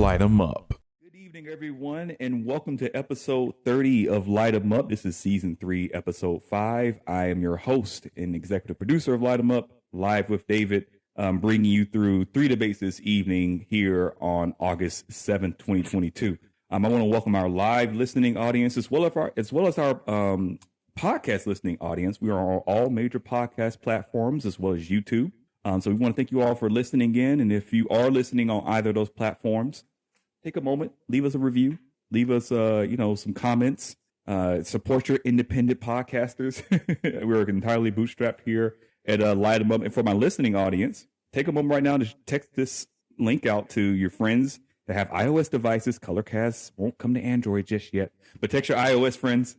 Light 'em up. Good evening, everyone, and welcome to episode 30 of Light 'em Up. This is season 3, episode 5. I am your host and executive producer of Light 'em Up, live with David, bringing you through 3 debates this evening here on August 7th, 2022. I want to welcome our live listening audience as well as our podcast listening audience. We are on all major podcast platforms as well as YouTube. So we want to thank you all for listening in. And if you are listening on either of those platforms, take a moment, leave us a review, leave us, some comments, support your independent podcasters. We're entirely bootstrapped here at Light 'em Up. And for my listening audience, take a moment right now to text this link out to your friends that have iOS devices. Colorcasts won't come to Android just yet, but text your iOS friends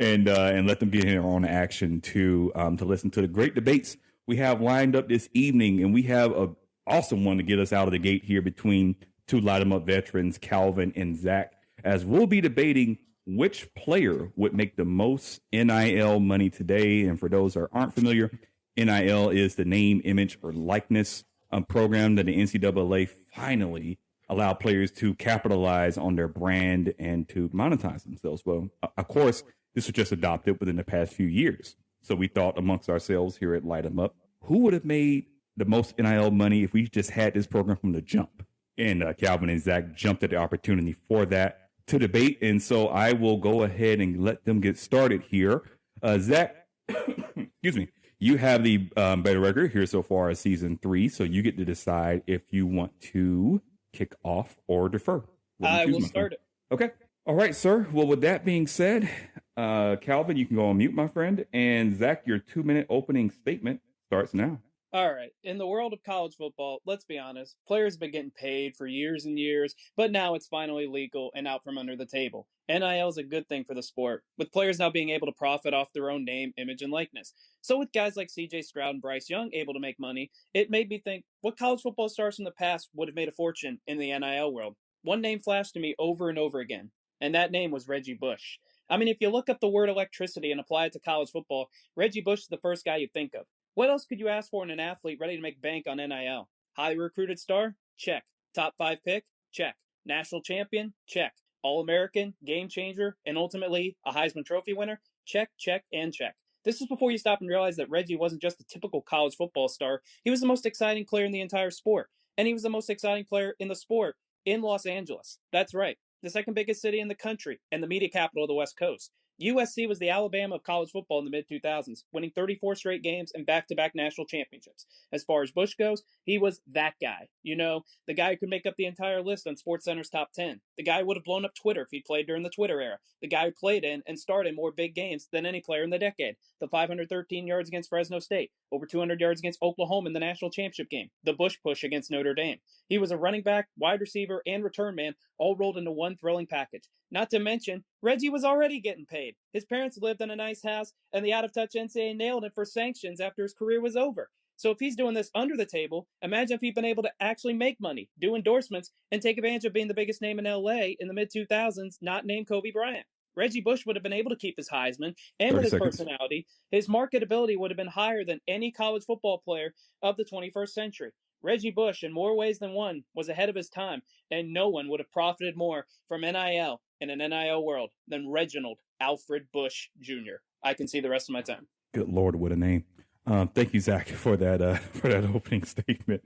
and let them get in on action to listen to the great debates we have lined up this evening. And we have an awesome one to get us out of the gate here between two Light 'em Up veterans, Calvin and Zach, as we'll be debating which player would make the most NIL money today. And for those that aren't familiar, NIL is the name, image, or likeness program that the NCAA finally allowed players to capitalize on their brand and to monetize themselves. Well, of course, this was just adopted within the past few years. So we thought amongst ourselves here at Light 'em Up, who would have made the most NIL money if we just had this program from the jump? And Calvin and Zach jumped at the opportunity for that to debate. And so I will go ahead and let them get started here. Zach, excuse me, you have the better record here so far as season 3. So you get to decide if you want to kick off or defer. I will start it. Okay. All right, sir. Well, with that being said, Calvin, you can go on mute, my friend. And Zach, your 2-minute opening statement starts now. All right. In the world of college football, let's be honest, players have been getting paid for years and years, but now it's finally legal and out from under the table. NIL is a good thing for the sport, with players now being able to profit off their own name, image, and likeness. So with guys like CJ Stroud and Bryce Young able to make money, it made me think what college football stars from the past would have made a fortune in the NIL world. One name flashed to me over and over again, and that name was Reggie Bush. I mean, if you look up the word electricity and apply it to college football, Reggie Bush is the first guy you'd think of. What else could you ask for in an athlete ready to make bank on NIL? Highly recruited star? Check. Top 5 pick? Check. National champion? Check. All-American, game changer, and ultimately a Heisman Trophy winner? Check, check, and check. This is before you stop and realize that Reggie wasn't just a typical college football star. He was the most exciting player in the entire sport. And he was the most exciting player in the sport in Los Angeles. That's right. The second biggest city in the country and the media capital of the West Coast. USC was the Alabama of college football in the mid-2000s, winning 34 straight games and back-to-back national championships. As far as Bush goes, he was that guy. You know, the guy who could make up the entire list on SportsCenter's top 10. The guy who would have blown up Twitter if he played during the Twitter era. The guy who played in and starred in more big games than any player in the decade. The 513 yards against Fresno State. Over 200 yards against Oklahoma in the national championship game. The Bush push against Notre Dame. He was a running back, wide receiver, and return man, all rolled into one thrilling package. Not to mention, Reggie was already getting paid. His parents lived in a nice house, and the out-of-touch NCAA nailed him for sanctions after his career was over. So if he's doing this under the table, imagine if he'd been able to actually make money, do endorsements, and take advantage of being the biggest name in LA in the mid-2000s, not named Kobe Bryant. Reggie Bush would have been able to keep his Heisman, and with his personality, his marketability would have been higher than any college football player of the 21st century. Reggie Bush, in more ways than one, was ahead of his time, and no one would have profited more from NIL in an NIL world than Reginald Alfred Bush Jr. I can see the rest of my time. Good Lord, what a name. Thank you, Zach, for that opening statement.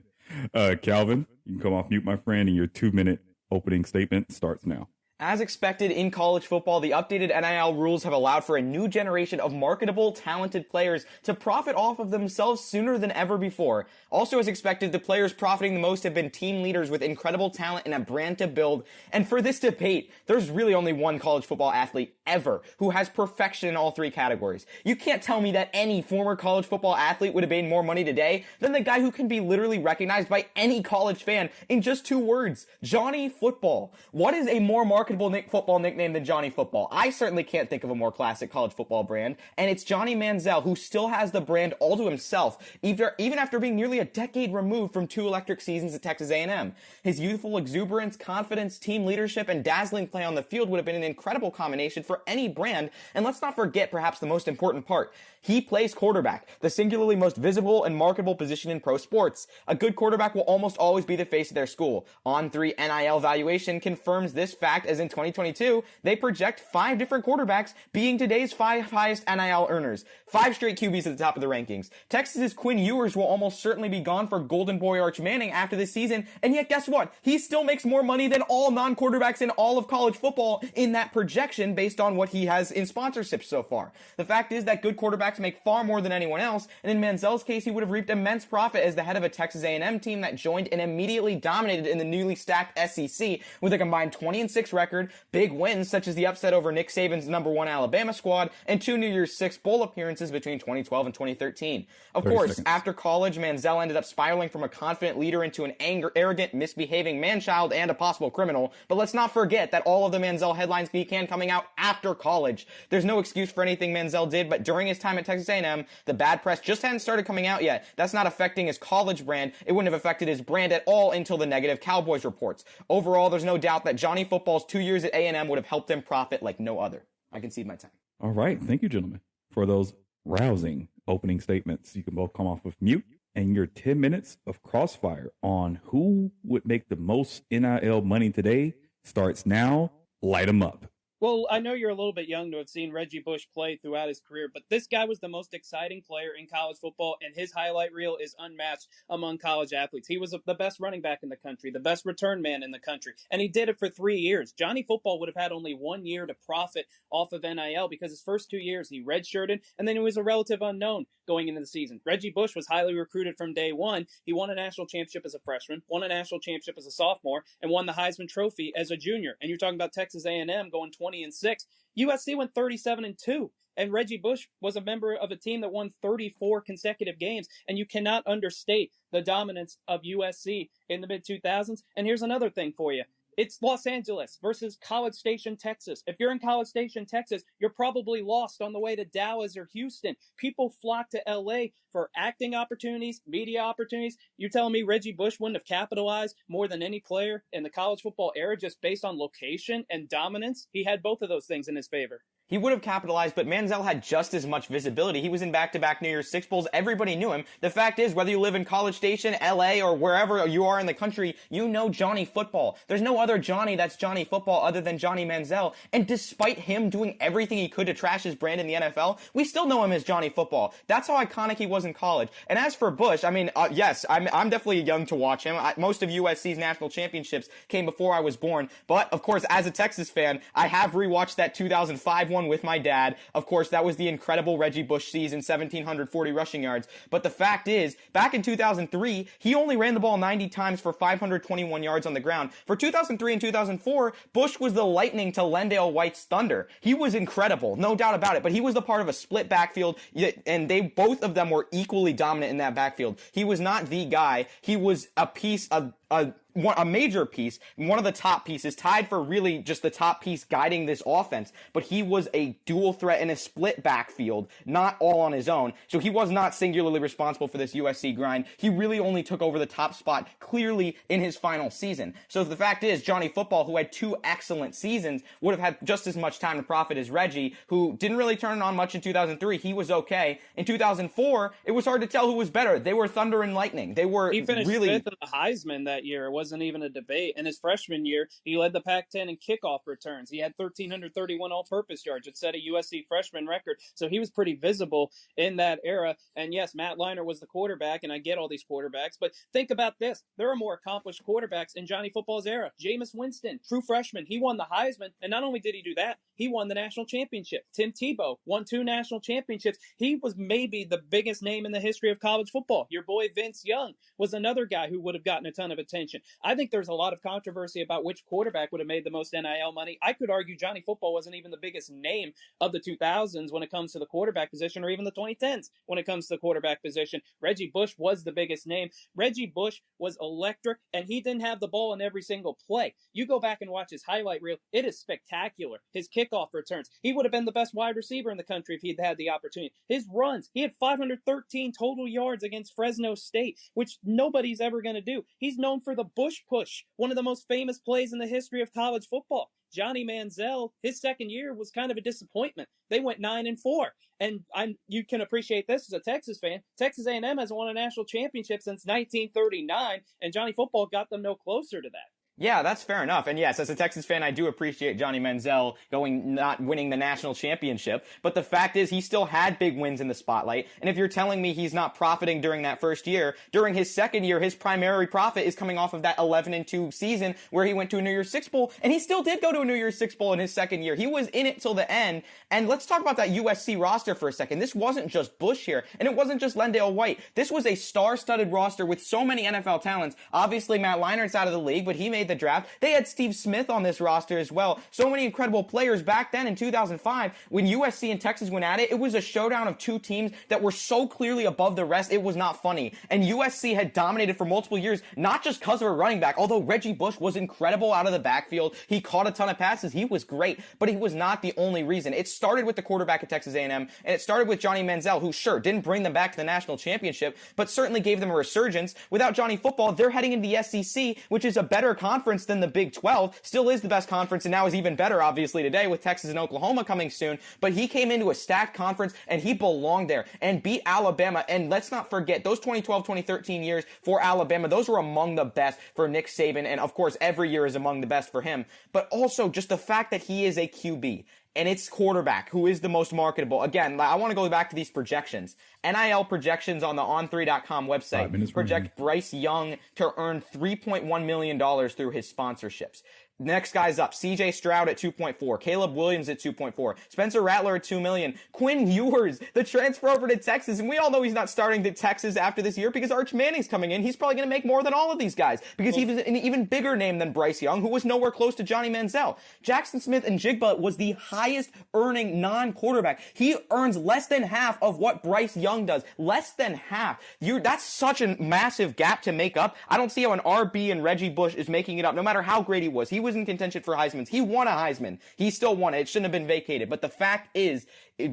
Calvin, you can come off mute, my friend, and your 2-minute opening statement starts now. As expected in college football, the updated NIL rules have allowed for a new generation of marketable, talented players to profit off of themselves sooner than ever before. Also, as expected, the players profiting the most have been team leaders with incredible talent and a brand to build. And for this debate, there's really only one college football athlete ever who has perfection in all 3 categories. You can't tell me that any former college football athlete would have made more money today than the guy who can be literally recognized by any college fan in just 2 words: Johnny Football. What is a more marketable marketable football nickname than Johnny Football. I certainly can't think of a more classic college football brand, and it's Johnny Manziel, who still has the brand all to himself, even after being nearly a decade removed from 2 electric seasons at Texas A&M. His youthful exuberance, confidence, team leadership, and dazzling play on the field would have been an incredible combination for any brand, and let's not forget perhaps the most important part. He plays quarterback, the singularly most visible and marketable position in pro sports. A good quarterback will almost always be the face of their school. On3 NIL valuation confirms this fact, as in 2022, they project 5 different quarterbacks being today's 5 highest NIL earners. 5 straight QBs at the top of the rankings. Texas's Quinn Ewers will almost certainly be gone for Golden Boy Arch Manning after this season, and yet guess what? He still makes more money than all non-quarterbacks in all of college football in that projection based on what he has in sponsorships so far. The fact is that good quarterbacks make far more than anyone else, and in Manziel's case, he would have reaped immense profit as the head of a Texas A&M team that joined and immediately dominated in the newly stacked SEC with a combined 20-6 record, big wins such as the upset over Nick Saban's number 1 Alabama squad, and 2 New Year's Six bowl appearances between 2012 and 2013. Of course, after college, Manziel ended up spiraling from a confident leader into an arrogant, misbehaving man-child and a possible criminal, but let's not forget that all of the Manziel headlines began coming out after college. There's no excuse for anything Manziel did, but during his time at Texas A&M, the bad press just hadn't started coming out yet. That's not affecting his college brand. It wouldn't have affected his brand at all until the negative Cowboys reports. Overall, there's no doubt that Johnny Football's 2 years at A&M would have helped him profit like no other. I concede my time. All right. Thank you, gentlemen, for those rousing opening statements. You can both come off of mute, and your 10 minutes of crossfire on who would make the most NIL money today starts now. Light them up. Well, I know you're a little bit young to have seen Reggie Bush play throughout his career, but this guy was the most exciting player in college football, and his highlight reel is unmatched among college athletes. He was the best running back in the country, the best return man in the country, and he did it for 3 years. Johnny Football would have had only 1 year to profit off of NIL because his first 2 years he redshirted, and then he was a relative unknown going into the season. Reggie Bush was highly recruited from day one. He won a national championship as a freshman, won a national championship as a sophomore, and won the Heisman Trophy as a junior. And you're talking about Texas A&M going 20-6. USC went 37-2. And Reggie Bush was a member of a team that won 34 consecutive games. And you cannot understate the dominance of USC in the mid-2000s. And here's another thing for you. It's Los Angeles versus College Station, Texas. If you're in College Station, Texas, you're probably lost on the way to Dallas or Houston. People flock to LA for acting opportunities, media opportunities. You're telling me Reggie Bush wouldn't have capitalized more than any player in the college football era just based on location and dominance? He had both of those things in his favor. He would have capitalized, but Manziel had just as much visibility. He was in back-to-back New Year's Six Bowls. Everybody knew him. The fact is, whether you live in College Station, LA, or wherever you are in the country, you know Johnny Football. There's no other Johnny that's Johnny Football other than Johnny Manziel. And despite him doing everything he could to trash his brand in the NFL, we still know him as Johnny Football. That's how iconic he was in college. And as for Bush, I mean, yes, I'm definitely young to watch him. Most of USC's national championships came before I was born. But, of course, as a Texas fan, I have rewatched that 2005 one with my dad. Of course, that was the incredible Reggie Bush season, 1,740 rushing yards. But the fact is, back in 2003, he only ran the ball 90 times for 521 yards on the ground. For 2003 and 2004, Bush was the lightning to Lendale White's thunder. He was incredible, no doubt about it, but he was the part of a split backfield, and both of them were equally dominant in that backfield. He was not the guy. He was a piece of a major piece, one of the top pieces, tied for really just the top piece guiding this offense, but he was a dual threat in a split backfield, not all on his own, so he was not singularly responsible for this USC grind. He really only took over the top spot clearly in his final season. So the fact is, Johnny Football, who had 2 excellent seasons, would have had just as much time to profit as Reggie, who didn't really turn on much in 2003. He was okay. In 2004, it was hard to tell who was better. They were thunder and lightning. They were He finished really 5th in the Heisman that year. It wasn't even a debate. In his freshman year, he led the Pac-10 in kickoff returns. He had 1,331 all-purpose yards. It set a USC freshman record. So he was pretty visible in that era. And yes, Matt Leinart was the quarterback, and I get all these quarterbacks, but think about this. There are more accomplished quarterbacks in Johnny Football's era. Jameis Winston, true freshman, he won the Heisman, and not only did he do that, he won the national championship. Tim Tebow won 2 national championships. He was maybe the biggest name in the history of college football. Your boy Vince Young was another guy who would have gotten a ton of attention. I think there's a lot of controversy about which quarterback would have made the most NIL money. I could argue Johnny Football wasn't even the biggest name of the 2000s when it comes to the quarterback position, or even the 2010s when it comes to the quarterback position. Reggie Bush was the biggest name. Reggie Bush was electric, and he didn't have the ball in every single play. You go back and watch his highlight reel. It is spectacular. His kickoff returns. He would have been the best wide receiver in the country if he'd had the opportunity. His runs. He had 513 total yards against Fresno State, which nobody's ever going to do. He's known for the Bush push, one of the most famous plays in the history of college football. Johnny Manziel, his second year was kind of a disappointment. They went 9-4. And you can appreciate this as a Texas fan. Texas A&M hasn't won a national championship since 1939, and Johnny Football got them no closer to that. Yeah, that's fair enough. And yes, as a Texas fan, I do appreciate Johnny Manziel not winning the national championship. But the fact is, he still had big wins in the spotlight. And if you're telling me he's not profiting during that first year, during his second year, his primary profit is coming off of that 11-2 season where he went to a New Year's Six Bowl. And he still did go to a New Year's Six Bowl in his second year. He was in it till the end. And let's talk about that USC roster for a second. This wasn't just Bush here, and it wasn't just Lendale White. This was a star-studded roster with so many NFL talents. Obviously, Matt Leinert's out of the league, but he made the draft. They had Steve Smith on this roster as well. So many incredible players back then in 2005 when USC and Texas went at it. It was a showdown of two teams that were so clearly above the rest. It was not funny. And USC had dominated for multiple years, not just because of a running back, although Reggie Bush was incredible out of the backfield. He caught a ton of passes. He was great, but he was not the only reason. It started with the quarterback at Texas A&M, and it started with Johnny Manziel, who sure didn't bring them back to the national championship, but certainly gave them a resurgence. Without Johnny Football, they're heading into the SEC, which is a better conference than the Big 12, still is the best conference, and now is even better, obviously, today with Texas and Oklahoma coming soon. But he came into a stacked conference, and he belonged there and beat Alabama. And let's not forget, those 2012, 2013 years for Alabama, those were among the best for Nick Saban, and of course, every year is among the best for him. But also, just the fact that he is a QB, and it's quarterback who is the most marketable. Again, I want to go back to these projections. NIL projections on the on3.com website project Bryce Young to earn $3.1 million through his sponsorships. Next guy's up. CJ Stroud at 2.4. Caleb Williams at 2.4. Spencer Rattler at 2 million. Quinn Ewers, the transfer over to Texas. And we all know he's not starting to Texas after this year because Arch Manning's coming in. He's probably going to make more than all of these guys because he was an even bigger name than Bryce Young, who was nowhere close to Johnny Manziel. Jackson Smith and Jigba was the highest earning non-quarterback. He earns less than half of what Bryce Young does. Less than half. That's such a massive gap to make up. I don't see how an RB and Reggie Bush is making it up, no matter how great he was. He was in contention for Heisman's. He won a Heisman. He still won it. It shouldn't have been vacated. But the fact is,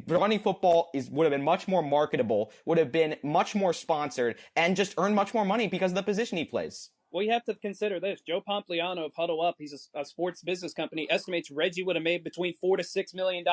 Johnny Football would have been much more marketable, would have been much more sponsored, and just earned much more money because of the position he plays. Well, you have to consider this. Joe Pompliano of Huddle Up, he's a sports business company, estimates Reggie would have made between $4 to $6 million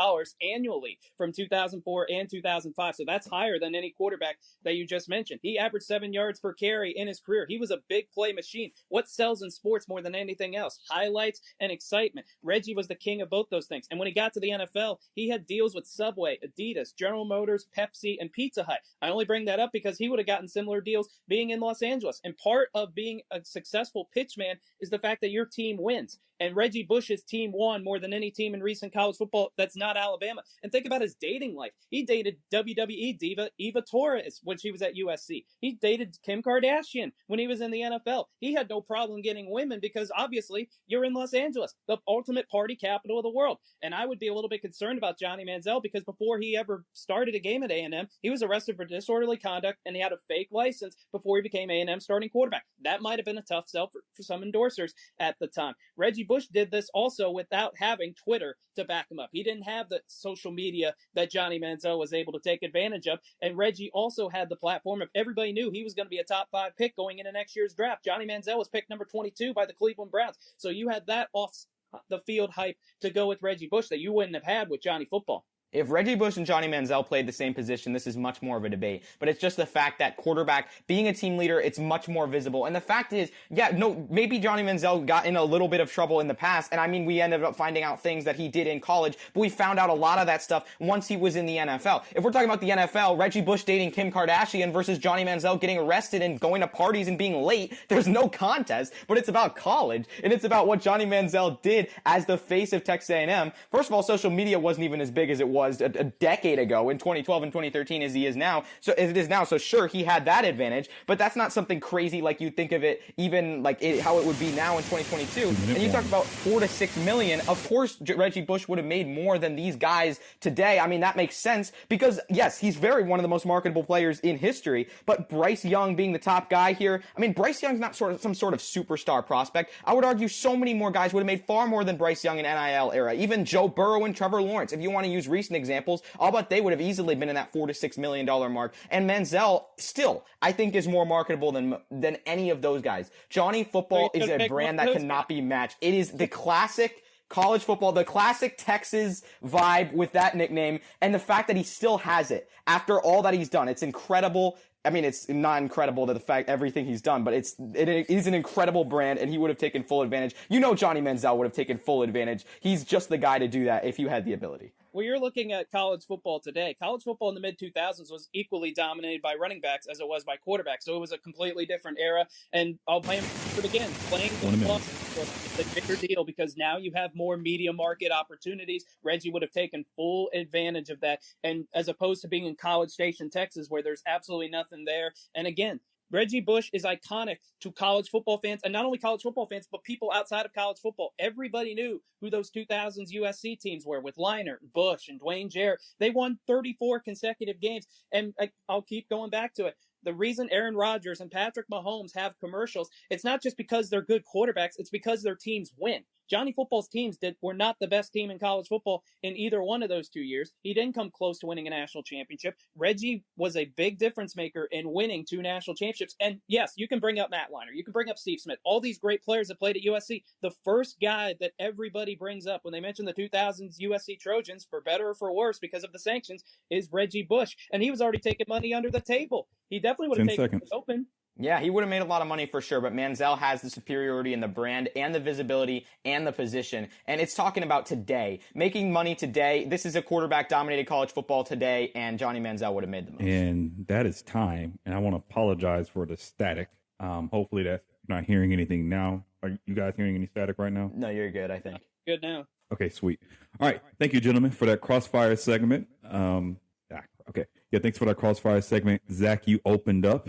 annually from 2004 and 2005. So that's higher than any quarterback that you just mentioned. He averaged 7 yards per carry in his career. He was a big play machine. What sells in sports more than anything else? Highlights and excitement. Reggie was the king of both those things. And when he got to the NFL, he had deals with Subway, Adidas, General Motors, Pepsi, and Pizza Hut. I only bring that up because he would have gotten similar deals being in Los Angeles. And part of being a successful pitchman is the fact that your team wins. And Reggie Bush's team won more than any team in recent college football that's not Alabama. And think about his dating life. He dated WWE diva Eva Torres when she was at USC. He dated Kim Kardashian when he was in the NFL. He had no problem getting women because obviously you're in Los Angeles, the ultimate party capital of the world. And I would be a little bit concerned about Johnny Manziel because before he ever started a game at A&M, he was arrested for disorderly conduct and he had a fake license before he became A&M starting quarterback. That might have been a tough sell for some endorsers at the time. Reggie Bush did this also without having Twitter to back him up. He didn't have the social media that Johnny Manziel was able to take advantage of. And Reggie also had the platform of everybody knew he was going to be a top 5 pick going into next year's draft. Johnny Manziel was picked number 22 by the Cleveland Browns. So you had that off the field hype to go with Reggie Bush that you wouldn't have had with Johnny Football. If Reggie Bush and Johnny Manziel played the same position, this is much more of a debate. But it's just the fact that quarterback, being a team leader, it's much more visible. And the fact is, maybe Johnny Manziel got in a little bit of trouble in the past. And I mean, we ended up finding out things that he did in college, but we found out a lot of that stuff once he was in the NFL. If we're talking about the NFL, Reggie Bush dating Kim Kardashian versus Johnny Manziel getting arrested and going to parties and being late, there's no contest. But it's about college, and it's about what Johnny Manziel did as the face of Texas A&M. First of all, social media wasn't even as big as it was was a decade ago in 2012 and 2013 as he is now. So as it is now. So sure, he had that advantage, but that's not something crazy like you think of it, even like how it would be now in 2022. And you talk about $4 to $6 million. Of course, Reggie Bush would have made more than these guys today. I mean, that makes sense because yes, he's one of the most marketable players in history, but Bryce Young being the top guy here. I mean, Bryce Young's not some sort of superstar prospect. I would argue so many more guys would have made far more than Bryce Young in NIL era. Even Joe Burrow and Trevor Lawrence, if you want to use recent examples, I'll bet they would have easily been in that $4 to $6 million mark. And Manziel still, I think, is more marketable than any of those guys. Johnny Football is a brand that cannot be matched. It is the classic college football, the classic Texas vibe with that nickname, and the fact that he still has it after all that he's done. It's incredible. I mean, it's not incredible to the fact everything he's done, but it is an incredible brand, and he would have taken full advantage. You know, Johnny Manziel would have taken full advantage. He's just the guy to do that if you had the ability. Well, you're looking at college football today. College football in the mid-2000s was equally dominated by running backs as it was by quarterbacks. So it was a completely different era. And I'll play him for it again. Playing was the bigger deal because now you have more media market opportunities. Reggie would have taken full advantage of that. And as opposed to being in College Station, Texas, where there's absolutely nothing there. And again, Reggie Bush is iconic to college football fans, and not only college football fans, but people outside of college football. Everybody knew who those 2000s USC teams were with Leinart, Bush, and Dwayne Jarrett. They won 34 consecutive games, and I'll keep going back to it. The reason Aaron Rodgers and Patrick Mahomes have commercials, it's not just because they're good quarterbacks, it's because their teams win. Johnny Football's teams were not the best team in college football in either one of those 2 years. He didn't come close to winning a national championship. Reggie was a big difference maker in winning 2 national championships. And yes, you can bring up Matt Leinart. You can bring up Steve Smith. All these great players that played at USC. The first guy that everybody brings up when they mention the 2000s USC Trojans, for better or for worse because of the sanctions, is Reggie Bush. And he was already taking money under the table. He definitely would have taken it open. Yeah, he would have made a lot of money for sure, but Manziel has the superiority in the brand and the visibility and the position. And it's talking about today. Making money today. This is a quarterback-dominated college football today, and Johnny Manziel would have made the most. And that is time. And I want to apologize for the static. Hopefully that you're not hearing anything now. Are you guys hearing any static right now? No, you're good, I think. Good now. Okay, sweet. All right. Thank you, gentlemen, for that crossfire segment. Okay. Yeah, thanks for that crossfire segment. Zach, you opened up.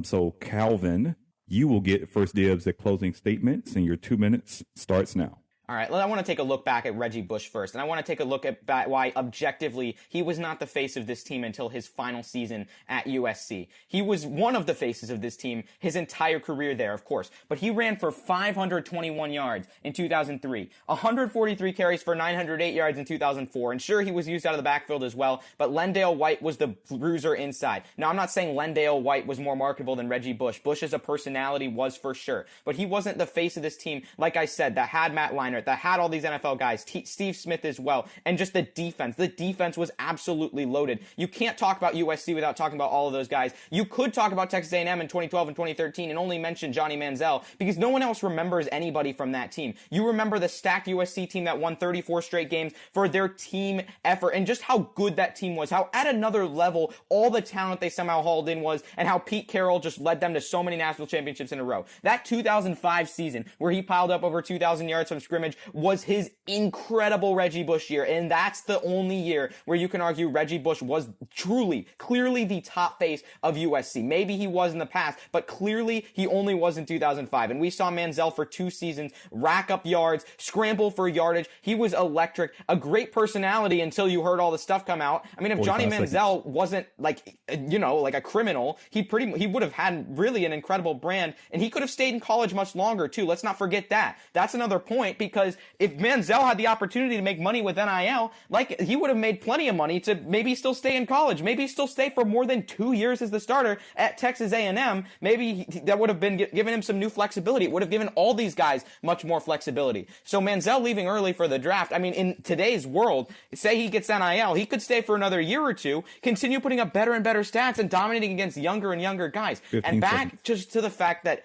So Calvin, you will get first dibs at closing statements, and your 2 minutes starts now. All right, I want to take a look back at Reggie Bush first, and I want to take a look at why, objectively, he was not the face of this team until his final season at USC. He was one of the faces of this team his entire career there, of course, but he ran for 521 yards in 2003, 143 carries for 908 yards in 2004, and sure, he was used out of the backfield as well, but Lendale White was the bruiser inside. Now, I'm not saying Lendale White was more marketable than Reggie Bush. Bush as a personality was for sure, but he wasn't the face of this team, like I said, that had Matt Leinart, that had all these NFL guys, Steve Smith as well, and just the defense. The defense was absolutely loaded. You can't talk about USC without talking about all of those guys. You could talk about Texas A&M in 2012 and 2013 and only mention Johnny Manziel because no one else remembers anybody from that team. You remember the stacked USC team that won 34 straight games for their team effort and just how good that team was, how at another level all the talent they somehow hauled in was, and how Pete Carroll just led them to so many national championships in a row. That 2005 season where he piled up over 2,000 yards from scrimmage was his incredible Reggie Bush year, and that's the only year where you can argue Reggie Bush was truly, clearly the top face of USC. Maybe he was in the past, but clearly he only was in 2005, and we saw Manziel for 2 seasons rack up yards, scramble for yardage. He was electric, a great personality until you heard all the stuff come out. I mean, if Johnny Manziel wasn't like a criminal, he would have had really an incredible brand, and he could have stayed in college much longer too. Let's not forget that. That's another point, because if Manziel had the opportunity to make money with NIL, like, he would have made plenty of money to maybe still stay in college, maybe still stay for more than 2 years as the starter at Texas A&M. Maybe that would have been given him some new flexibility. It would have given all these guys much more flexibility. So Manziel leaving early for the draft, I mean, in today's world, say he gets NIL, he could stay for another year or two, continue putting up better and better stats and dominating against younger and younger guys. And back just to the fact that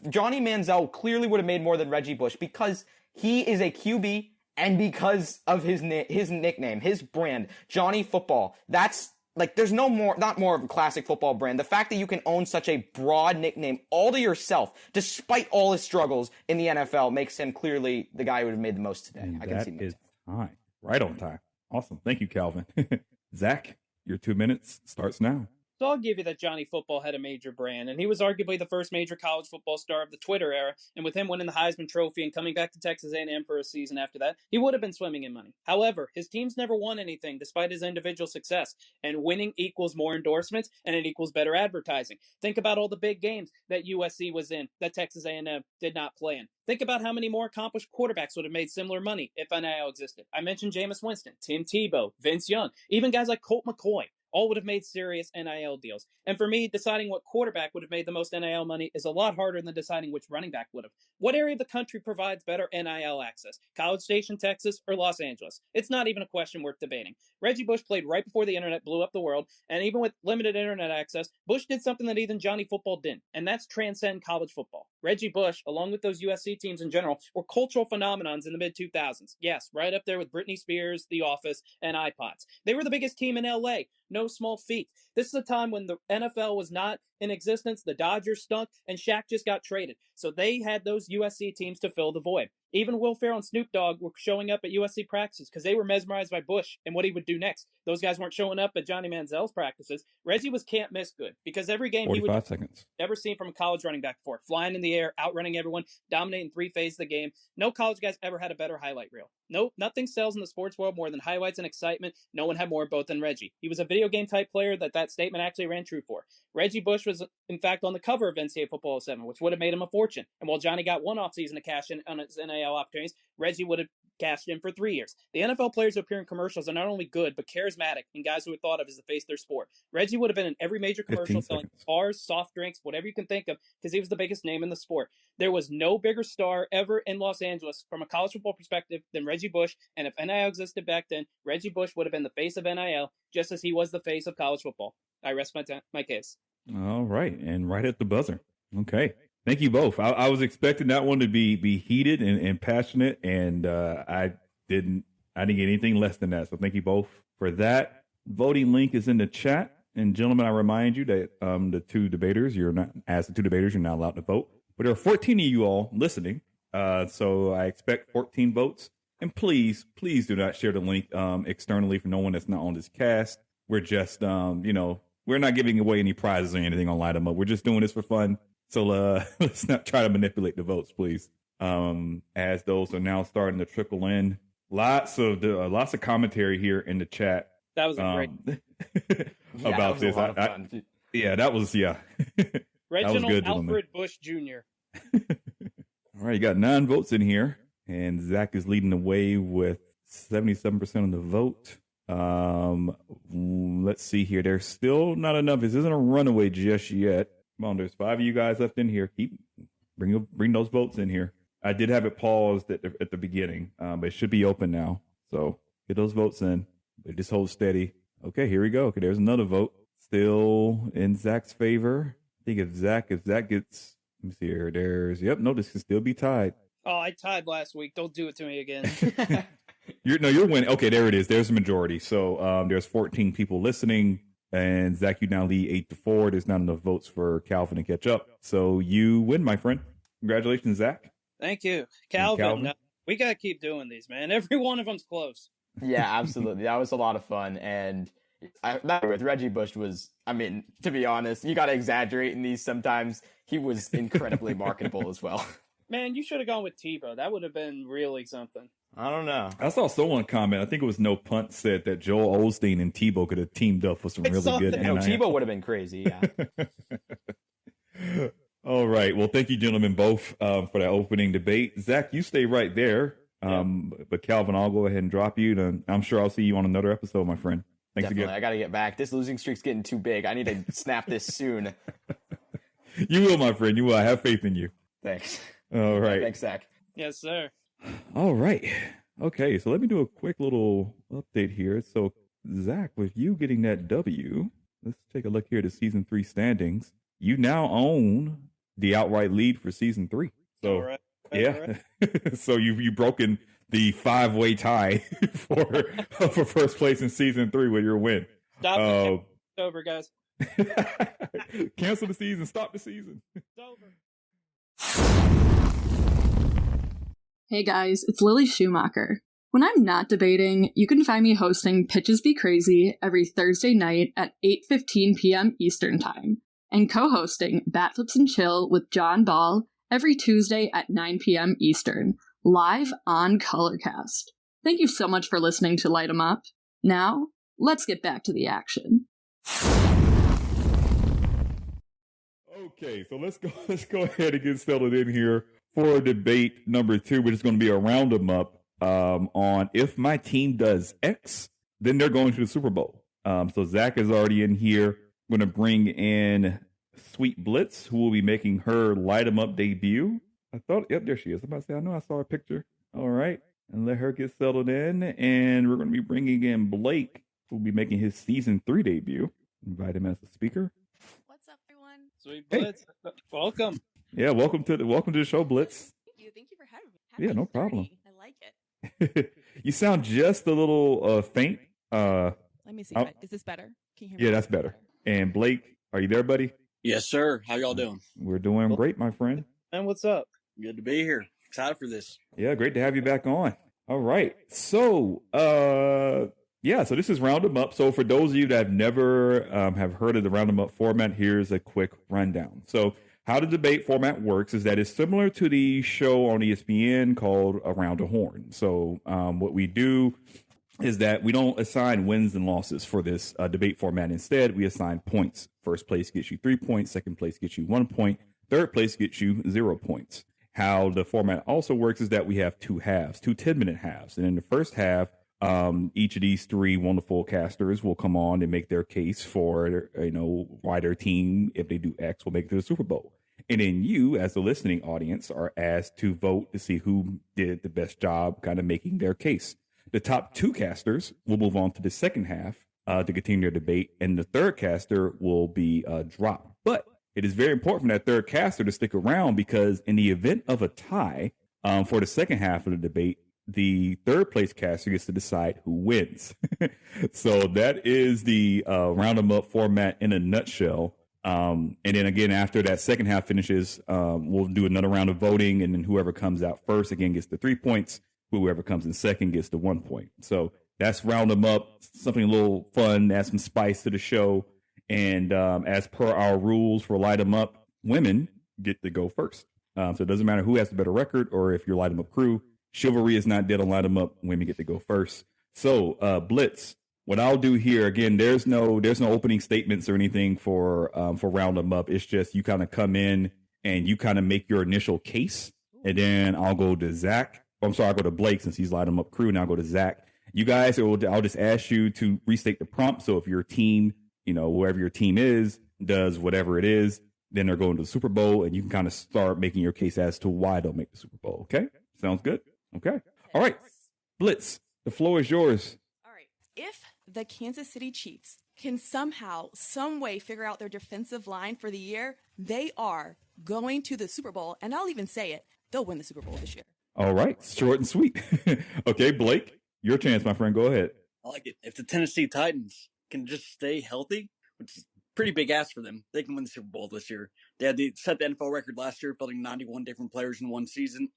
Johnny Manziel clearly would have made more than Reggie Bush because he is a QB, and because of his nickname, his brand, Johnny Football. That's like, there's not more of a classic football brand. The fact that you can own such a broad nickname all to yourself, despite all his struggles in the NFL, makes him clearly the guy who would have made the most today. And I can see that is time. Right on time. Awesome. Thank you, Calvin. Zach, your 2 minutes starts now. So I'll give you that Johnny Football had a major brand, and he was arguably the first major college football star of the Twitter era, and with him winning the Heisman Trophy and coming back to Texas A&M for a season after that, he would have been swimming in money. However, his teams never won anything despite his individual success, and winning equals more endorsements, and it equals better advertising. Think about all the big games that USC was in that Texas A&M did not play in. Think about how many more accomplished quarterbacks would have made similar money if NIL existed. I mentioned Jameis Winston, Tim Tebow, Vince Young, even guys like Colt McCoy. All would have made serious NIL deals. And for me, deciding what quarterback would have made the most NIL money is a lot harder than deciding which running back would have. What area of the country provides better NIL access? College Station, Texas, or Los Angeles? It's not even a question worth debating. Reggie Bush played right before the internet blew up the world, and even with limited internet access, Bush did something that even Johnny Football didn't, and that's transcend college football. Reggie Bush, along with those USC teams in general, were cultural phenomenons in the mid-2000s. Yes, right up there with Britney Spears, The Office, and iPods. They were the biggest team in LA. No small feat. This is a time when the NFL was not in existence, the Dodgers stunk, and Shaq just got traded. So they had those USC teams to fill the void. Even Will Ferrell and Snoop Dogg were showing up at USC practices because they were mesmerized by Bush and what he would do next. Those guys weren't showing up at Johnny Manziel's practices. Reggie was can't miss good because every game he would never seen from a college running back before. Flying in the air, outrunning everyone, dominating three phases of the game. No college guys ever had a better highlight reel. Nope, nothing sells in the sports world more than highlights and excitement. No one had more of both than Reggie. He was a video game type player that statement actually ran true for. Reggie Bush was, in fact, on the cover of NCAA Football 07, which would have made him a fortune. And while Johnny got one offseason to cash in on his NIL opportunities, Reggie would have cashed in for 3 years. The NFL players who appear in commercials are not only good, but charismatic and guys who are thought of as the face of their sport. Reggie would have been in every major commercial selling cars, soft drinks, whatever you can think of, because he was the biggest name in the sport. There was no bigger star ever in Los Angeles from a college football perspective than Reggie Bush, and if NIL existed back then, Reggie Bush would have been the face of NIL, just as he was the face of college football. I rest my case. All right, and right at the buzzer. Okay. Thank you both. I was expecting that one to be heated and passionate, and I didn't get anything less than that. So thank you both for that. Voting link is in the chat. And gentlemen, I remind you that the two debaters, you're not allowed to vote. But there are 14 of you all listening. So I expect 14 votes. And please do not share the link externally for no one that's not on this cast. We're just we're not giving away any prizes or anything on Light 'em Up. We're just doing this for fun. So let's not try to manipulate the votes, please. As those are now starting to trickle in. Lots of commentary here in the chat. That was great. About this. That was Reginald Alfred Bush Jr. All right, you got 9 votes in here, and Zach is leading the way with 77% of the vote. Let's see here. There's still not enough. This isn't a runaway just yet. Come on, there's 5 of you guys left in here. Bring those votes in here. I did have it paused at the beginning, but it should be open now. So get those votes in. But just hold steady. Okay, here we go. Okay, there's another vote. Still in Zach's favor. I think if Zach gets, let me see here. This can still be tied. Oh, I tied last week. Don't do it to me again. You're winning. Okay, there it is. There's the majority. So there's 14 people listening. And Zach, you now lead 8-4. There's not enough votes for Calvin to catch up. So you win, my friend. Congratulations, Zach. Thank you. Calvin. We got to keep doing these, man. Every one of them's close. Yeah, absolutely. That was a lot of fun. And with Reggie Bush to be honest, you got to exaggerate in these sometimes. He was incredibly marketable as well. Man, you should have gone with Tebow. That would have been really something. I don't know. I saw someone comment. I think it was No Punt said that Joel Osteen and Tebow could have teamed up for some really good. No, Tebow would have been crazy. Yeah. All right. Well, thank you, gentlemen, both for that opening debate. Zach, you stay right there. But Calvin, I'll go ahead and drop you. And I'm sure I'll see you on another episode, my friend. Thanks Definitely. again. I got to get back. This losing streak's getting too big. I need to snap this soon. You will, my friend. You will. I have faith in you. Thanks. All right. Thanks, Zach. Yes, sir. All right. Okay, so let me do a quick little update here. So, Zach, with you getting that W, let's take a look here at the Season 3 standings. You now own the outright lead for Season 3. So, all right. Yeah. So you've broken the 5-way tie for first place in Season 3 with your win. Stop it. It's over, guys. Cancel the season. Stop the season. It's over. Hey guys, it's Lily Schumacher. When I'm not debating, you can find me hosting Pitches Be Crazy every Thursday night at 8:15 p.m. Eastern Time, and co-hosting Bat Flips and Chill with John Ball every Tuesday at 9 p.m. Eastern, live on Colorcast. Thank you so much for listening to Light 'em Up. Now, let's get back to the action. Okay, so let's go ahead and get settled in here for debate number 2, which is going to be a round 'em up on if my team does X, then they're going to the Super Bowl. So Zach is already in here. I'm going to bring in SweetBlitz, who will be making her Light 'em Up debut. Yep, there she is. I'm about to say, I know I saw her picture. All right, and let her get settled in. And we're going to be bringing in Blake, who will be making his season 3 debut. Invite him as a speaker. What's up, everyone? SweetBlitz, welcome. Yeah, welcome to the show, Blitz. Thank you for having me. Yeah, no problem. I like it. You sound just a little faint. Let me see. Is this better? Can you hear me? Yeah, that's better. And Blake, are you there, buddy? Yes, sir. How y'all doing? We're doing great, my friend. And what's up? Good to be here. Excited for this. Yeah, great to have you back on. All right. So, so this is Round 'em Up. So for those of you that have never have heard of the Round 'em Up format, here's a quick rundown. So how the debate format works is that it's similar to the show on ESPN called Around the Horn. So what we do is that we don't assign wins and losses for this debate format. Instead, we assign points. First place gets you 3 points. Second place gets you 1 point. Third place gets you 0 points. How the format also works is that we have 2 halves, 2 10-minute halves. And in the first half, each of these 3 wonderful casters will come on and make their case for, why their team, if they do X, will make it to the Super Bowl. And then you, as the listening audience, are asked to vote to see who did the best job kind of making their case. The top 2 casters will move on to the second half to continue their debate, and the third caster will be dropped. But it is very important for that third caster to stick around, because in the event of a tie for the second half of the debate, the third place caster gets to decide who wins. So that is the Round 'em Up format in a nutshell. And then again, after that second half finishes, we'll do another round of voting, and then whoever comes out first again gets the 3 points. Whoever comes in second gets the 1 point. So that's Round 'em Up, something a little fun, add some spice to the show. And as per our rules for Light 'em Up, women get to go first. So it doesn't matter who has the better record or if you're Light 'em Up crew. Chivalry is not dead on Light 'em Up. Women get to go first. So Blitz, what I'll do here, again, there's no opening statements or anything for Round 'em Up. It's just you kind of come in and you kind of make your initial case, and then I'll go to Zach. I'll go to Blake since he's Light 'em Up crew, and I'll go to Zach. You guys, I'll just ask you to restate the prompt. So if your team, whoever your team is, does whatever it is, then they're going to the Super Bowl, and you can kind of start making your case as to why they'll make the Super Bowl. Okay? Sounds good? Okay. All right. Blitz, the floor is yours. All right. If the Kansas City Chiefs can somehow, some way figure out their defensive line for the year, they are going to the Super Bowl. And I'll even say it, they'll win the Super Bowl this year. All right. Short and sweet. Okay, Blake, your chance, my friend. Go ahead. I like it. If the Tennessee Titans can just stay healthy, which is pretty big ask for them, they can win the Super Bowl this year. They set the NFL record last year, building 91 different players in one season.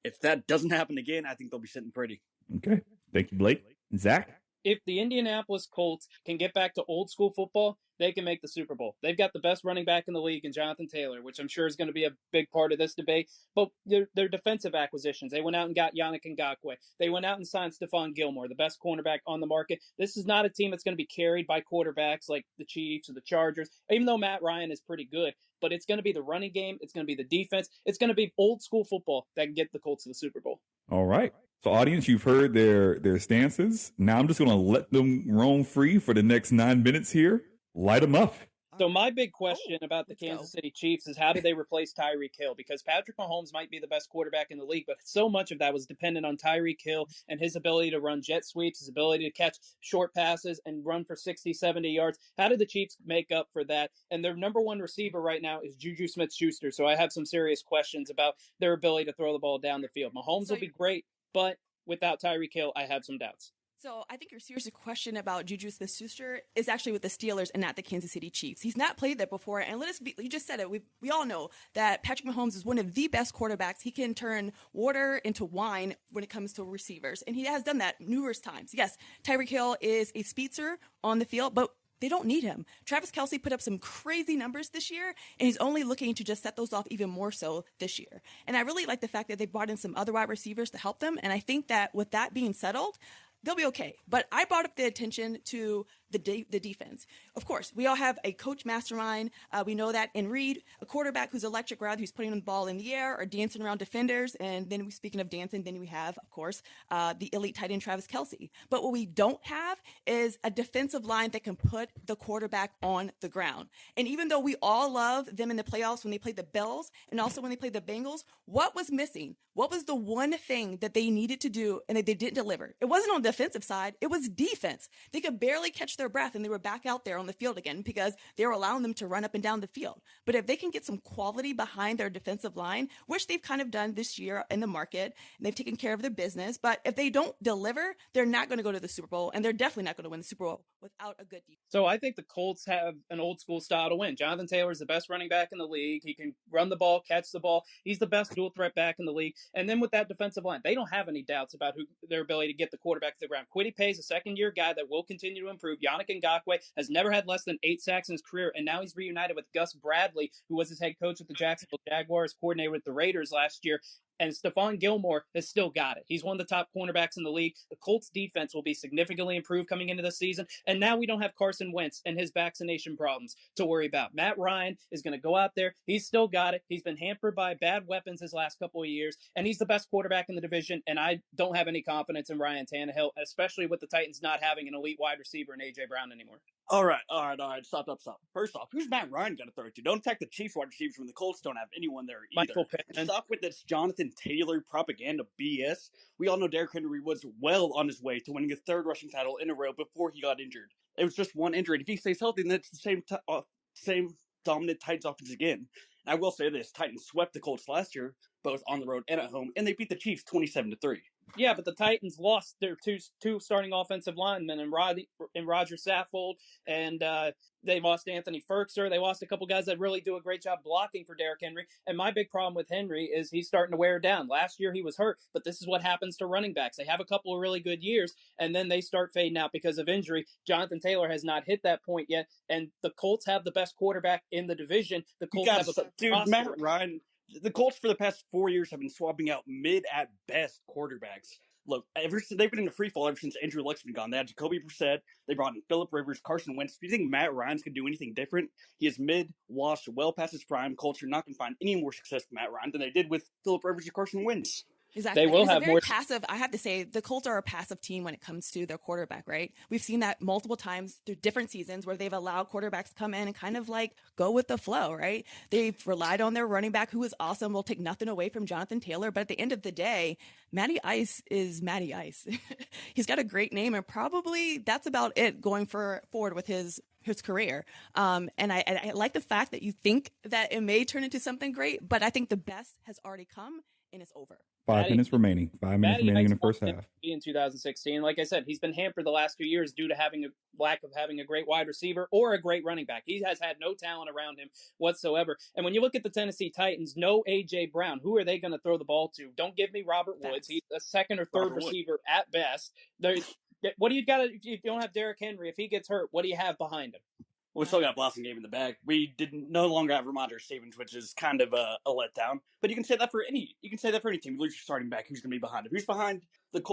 If that doesn't happen again, I think they'll be sitting pretty. Okay. Thank you, Blake. Zach? If the Indianapolis Colts can get back to old school football, they can make the Super Bowl. They've got the best running back in the league in Jonathan Taylor, which I'm sure is going to be a big part of this debate. But their defensive acquisitions, they went out and got Yannick Ngakoue. They went out and signed Stephon Gilmore, the best cornerback on the market. This is not a team that's going to be carried by quarterbacks like the Chiefs or the Chargers, even though Matt Ryan is pretty good. But it's going to be the running game. It's going to be the defense. It's going to be old school football that can get the Colts to the Super Bowl. All right. So, audience, you've heard their stances. Now I'm just going to let them roam free for the next 9 minutes here. Light them up. So my big question about the Kansas City Chiefs is how do they replace Tyreek Hill? Because Patrick Mahomes might be the best quarterback in the league, but so much of that was dependent on Tyreek Hill and his ability to run jet sweeps, his ability to catch short passes and run for 60, 70 yards. How did the Chiefs make up for that? And their number one receiver right now is Juju Smith-Schuster. So I have some serious questions about their ability to throw the ball down the field. Mahomes will be great, but without Tyreek Hill, I have some doubts. So I think your serious question about Juju Smith-Schuster is actually with the Steelers and not the Kansas City Chiefs. He's not played there before, and you just said it. We all know that Patrick Mahomes is one of the best quarterbacks. He can turn water into wine when it comes to receivers, and he has done that numerous times. Yes, Tyreek Hill is a speedster on the field, but they don't need him. Travis Kelce put up some crazy numbers this year, and he's only looking to just set those off even more so this year. And I really like the fact that they brought in some other wide receivers to help them, and I think that with that being settled, they'll be okay. But I brought up the attention to the defense. Of course, we all have a coach mastermind. We know that in Reed, a quarterback who's electric, rather who's putting the ball in the air or dancing around defenders. And then speaking of dancing, then we have, of course, the elite tight end Travis Kelce. But what we don't have is a defensive line that can put the quarterback on the ground. And even though we all love them in the playoffs when they played the Bills and also when they played the Bengals, what was missing? What was the one thing that they needed to do and that they didn't deliver? It wasn't on the defensive side. It was defense. They could barely catch their breath and they were back out there on the field again because they were allowing them to run up and down the field. But if they can get some quality behind their defensive line, which they've kind of done this year in the market, and they've taken care of their business, but if they don't deliver, they're not going to go to the Super Bowl, and they're definitely not going to win the Super Bowl without a good defense. So I think the Colts have an old school style to win. Jonathan Taylor is the best running back in the league. He can run the ball, catch the ball. He's the best dual threat back in the league. And then with that defensive line, they don't have any doubts about their ability to get the quarterback to the ground. Kwity Paye's a second-year guy that will continue to improve. Yannick Ngakoue has never had less than 8 sacks in his career, and now he's reunited with Gus Bradley, who was his head coach with the Jacksonville Jaguars, coordinator with the Raiders last year. And Stephon Gilmore has still got it. He's one of the top cornerbacks in the league. The Colts defense will be significantly improved coming into the season. And now we don't have Carson Wentz and his vaccination problems to worry about. Matt Ryan is going to go out there. He's still got it. He's been hampered by bad weapons his last couple of years. And he's the best quarterback in the division. And I don't have any confidence in Ryan Tannehill, especially with the Titans not having an elite wide receiver in A.J. Brown anymore. All right. Stop. First off, who's Matt Ryan going to throw to? Don't attack the Chiefs wide receivers when the Colts don't have anyone there either. Michael Pittman. Stop with this Jonathan Taylor propaganda BS. We all know Derrick Henry was well on his way to winning his third rushing title in a row before he got injured. It was just one injury. If he stays healthy, then it's the same dominant Titans offense again. And I will say this: Titans swept the Colts last year, both on the road and at home, and they beat the Chiefs 27-3. Yeah, but the Titans lost their two starting offensive linemen in Roger Saffold, and they lost Anthony Firkser. They lost a couple guys that really do a great job blocking for Derrick Henry. And my big problem with Henry is he's starting to wear down. Last year he was hurt, but this is what happens to running backs. They have a couple of really good years, and then they start fading out because of injury. Jonathan Taylor has not hit that point yet, and the Colts have the best quarterback in the division. The Colts Matt Ryan. The Colts for the past 4 years have been swapping out mid-at-best quarterbacks. Look, they've been in a free fall ever since Andrew Luck's been gone. They had Jacoby Brissett. They brought in Phillip Rivers, Carson Wentz. Do you think Matt Ryan's going to do anything different? He is mid-washed, well past his prime. Colts are not going to find any more success with Matt Ryan than they did with Phillip Rivers and Carson Wentz. Exactly. They will have more passive. I have to say, the Colts are a passive team when it comes to their quarterback, right? We've seen that multiple times through different seasons where they've allowed quarterbacks to come in and kind of like go with the flow, right? They've relied on their running back, who is awesome. We'll take nothing away from Jonathan Taylor, but at the end of the day, Matty Ice is Matty Ice. He's got a great name, and probably that's about it going forward with his career. And I like the fact that you think that it may turn into something great, but I think the best has already come and it's over. 5 minutes remaining. 5 minutes remaining in the first half. In 2016, like I said, he's been hampered the last 2 years due to having a lack of having a great wide receiver or a great running back. He has had no talent around him whatsoever. And when you look at the Tennessee Titans, no A.J. Brown. Who are they going to throw the ball to? Don't give me Robert Woods. He's a second or third receiver at best. What do you got if you don't have Derrick Henry? If he gets hurt, what do you have behind him? Well, we still got a Blossom game in the bag. We no longer have Ramondre Stevens, which is kind of a letdown. But you can say that for any team. You lose your starting back, who's going to be behind him? Who's behind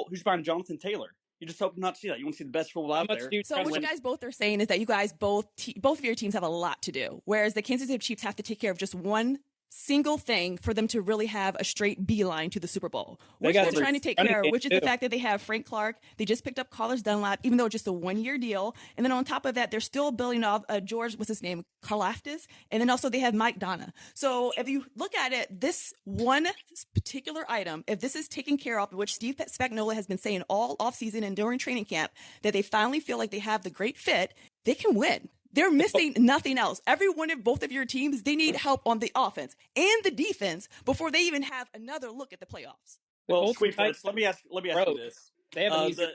Who's behind Jonathan Taylor? You just hope not to see that. You want to see the best football out there. So what you guys both are saying is that you guys both of your teams have a lot to do, whereas the Kansas City Chiefs have to take care of just one single thing for them to really have a straight beeline to the Super Bowl, which they're trying to take care of, which is the fact that they have Frank Clark. They just picked up Carlos Dunlap, even though it's just a 1-year deal. And then on top of that, they're still building off George, what's his name? Karlaftis. And then also they have Mike Donna. So if you look at it, this one particular item, if this is taken care of, which Steve Spagnuolo has been saying all offseason and during training camp, that they finally feel like they have the great fit, they can win. They're missing nothing else. Every one of both of your teams, they need help on the offense and the defense before they even have another look at the playoffs. Well, SweetBlitz, let me ask you this. They have an easy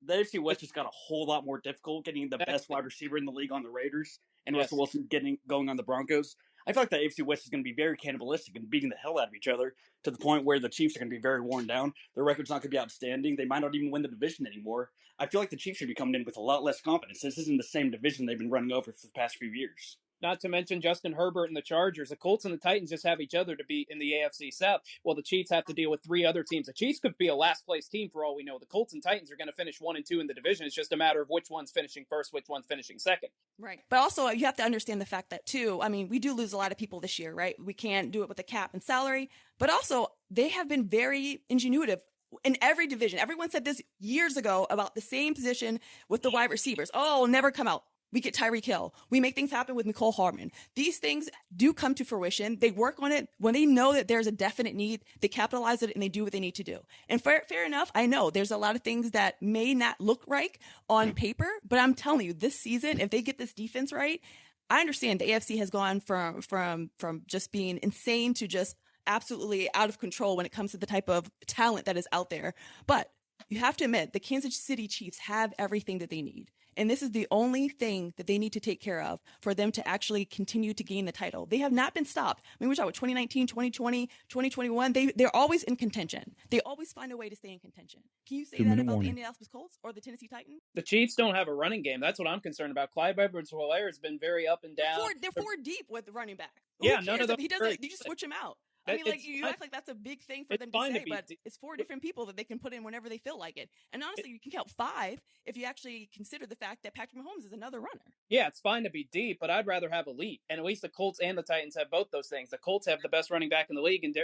the AFC West just got a whole lot more difficult getting the best wide receiver in the league on the Raiders and Russell Wilson going on the Broncos. I feel like the AFC West is going to be very cannibalistic and beating the hell out of each other to the point where the Chiefs are going to be very worn down. Their record's not going to be outstanding. They might not even win the division anymore. I feel like the Chiefs should be coming in with a lot less confidence. This isn't the same division they've been running over for the past few years. Not to mention Justin Herbert and the Chargers. The Colts and the Titans just have each other to beat in the AFC South, while the Chiefs have to deal with 3 other teams. The Chiefs could be a last-place team for all we know. The Colts and Titans are going to finish 1 and 2 in the division. It's just a matter of which one's finishing first, which one's finishing second. Right. But also, you have to understand the fact that, too, I mean, we do lose a lot of people this year, right? We can't do it with the cap and salary. But also, they have been very ingenuitive in every division. Everyone said this years ago about the same position with the wide receivers. Oh, it'll never come out. We get Tyreek Hill. We make things happen with Mecole Hardman. These things do come to fruition. They work on it. When they know that there's a definite need, they capitalize it and they do what they need to do. And fair enough, I know there's a lot of things that may not look right on paper, but I'm telling you, this season, if they get this defense right, I understand the AFC has gone from just being insane to just absolutely out of control when it comes to the type of talent that is out there. But you have to admit, the Kansas City Chiefs have everything that they need. And this is the only thing that they need to take care of for them to actually continue to gain the title. They have not been stopped. I mean, we're talking about 2019, 2020, 2021. They're always in contention. They always find a way to stay in contention. Can you say that about the Indianapolis Colts or the Tennessee Titans? The Chiefs don't have a running game. That's what I'm concerned about. Clyde Edwards-Helaire has been very up and down. They're 4 deep with the running back. Yeah, none of them. He doesn't. You just switch him out. I mean, like, you act like that's a big thing for them to say, but it's 4 different people that they can put in whenever they feel like it. And honestly, you can count 5 if you actually consider the fact that Patrick Mahomes is another runner. Yeah, it's fine to be deep, but I'd rather have elite. And at least the Colts and the Titans have both those things. The Colts have the best running back in the league, and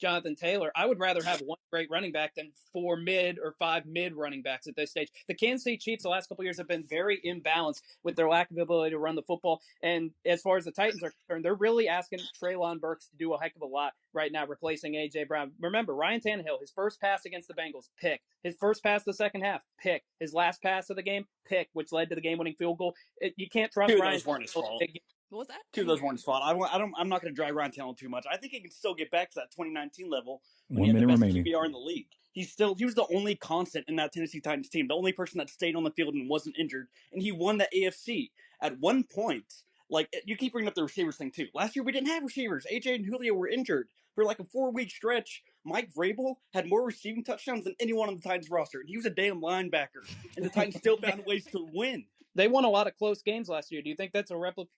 Jonathan Taylor. I would rather have 1 great running back than 4 mid or 5 mid running backs at this stage. The Kansas City Chiefs the last couple of years have been very imbalanced with their lack of ability to run the football. And as far as the Titans are concerned, they're really asking Treylon Burks to do a heck of a lot right now, replacing A.J. Brown. Remember, Ryan Tannehill, his first pass against the Bengals, pick. His first pass of the second half, pick. His last pass of the game, pick, which led to the game-winning field goal. You can't trust Ryan. Those weren't his fault. What was that? 2 of those weren't his fault. I'm not going to drag Ryan Tannehill too much. I think he can still get back to that 2019 level when he had the best QBR in the league. He was the only constant in that Tennessee Titans team, the only person that stayed on the field and wasn't injured, and he won the AFC. At one point, like, you keep bringing up the receivers thing too. Last year we didn't have receivers. AJ and Julio were injured for like a 4-week stretch. Mike Vrabel had more receiving touchdowns than anyone on the Titans roster, and he was a damn linebacker, and the Titans still found ways to win. They won a lot of close games last year. Do you think that's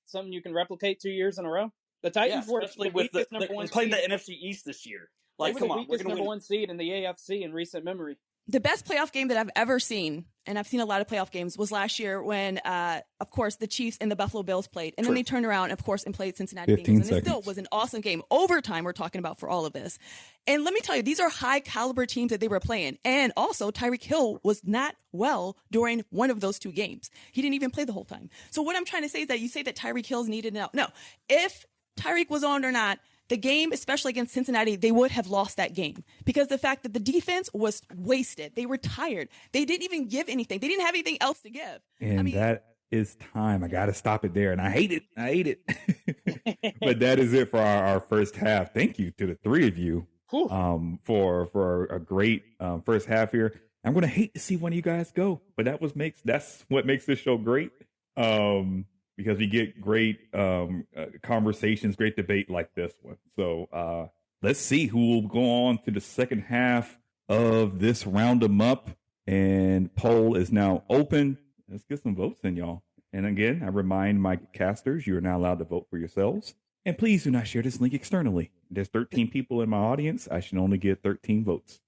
something you can replicate 2 years in a row? The Titans were especially with playing the NFC East this year. Like, come on, we're going to number 1 seed in the AFC in recent memory. The best playoff game that I've ever seen, and I've seen a lot of playoff games, was last year when, of course, the Chiefs and the Buffalo Bills played. And then they turned around, of course, and played Cincinnati Bengals. And it still was an awesome game. Overtime, we're talking about for all of this. And let me tell you, these are high-caliber teams that they were playing. And also, Tyreek Hill was not well during one of those 2 games. He didn't even play the whole time. So what I'm trying to say is that you say that Tyreek Hill's needed now. No. If Tyreek was on or not, the game, especially against Cincinnati, they would have lost that game because the fact that the defense was wasted. They were tired. They didn't even give anything. They didn't have anything else to give. And that is time. I got to stop it there. And I hate it. But that is it for our first half. Thank you to the 3 of you for a great first half here. I'm going to hate to see one of you guys go, but that's what makes this show great. Because we get great conversations, great debate like this one. So let's see who will go on to the second half of this round 'em up. And poll is now open. Let's get some votes in, y'all. And again, I remind my casters, you are now allowed to vote for yourselves. And please do not share this link externally. There's 13 people in my audience. I should only get 13 votes.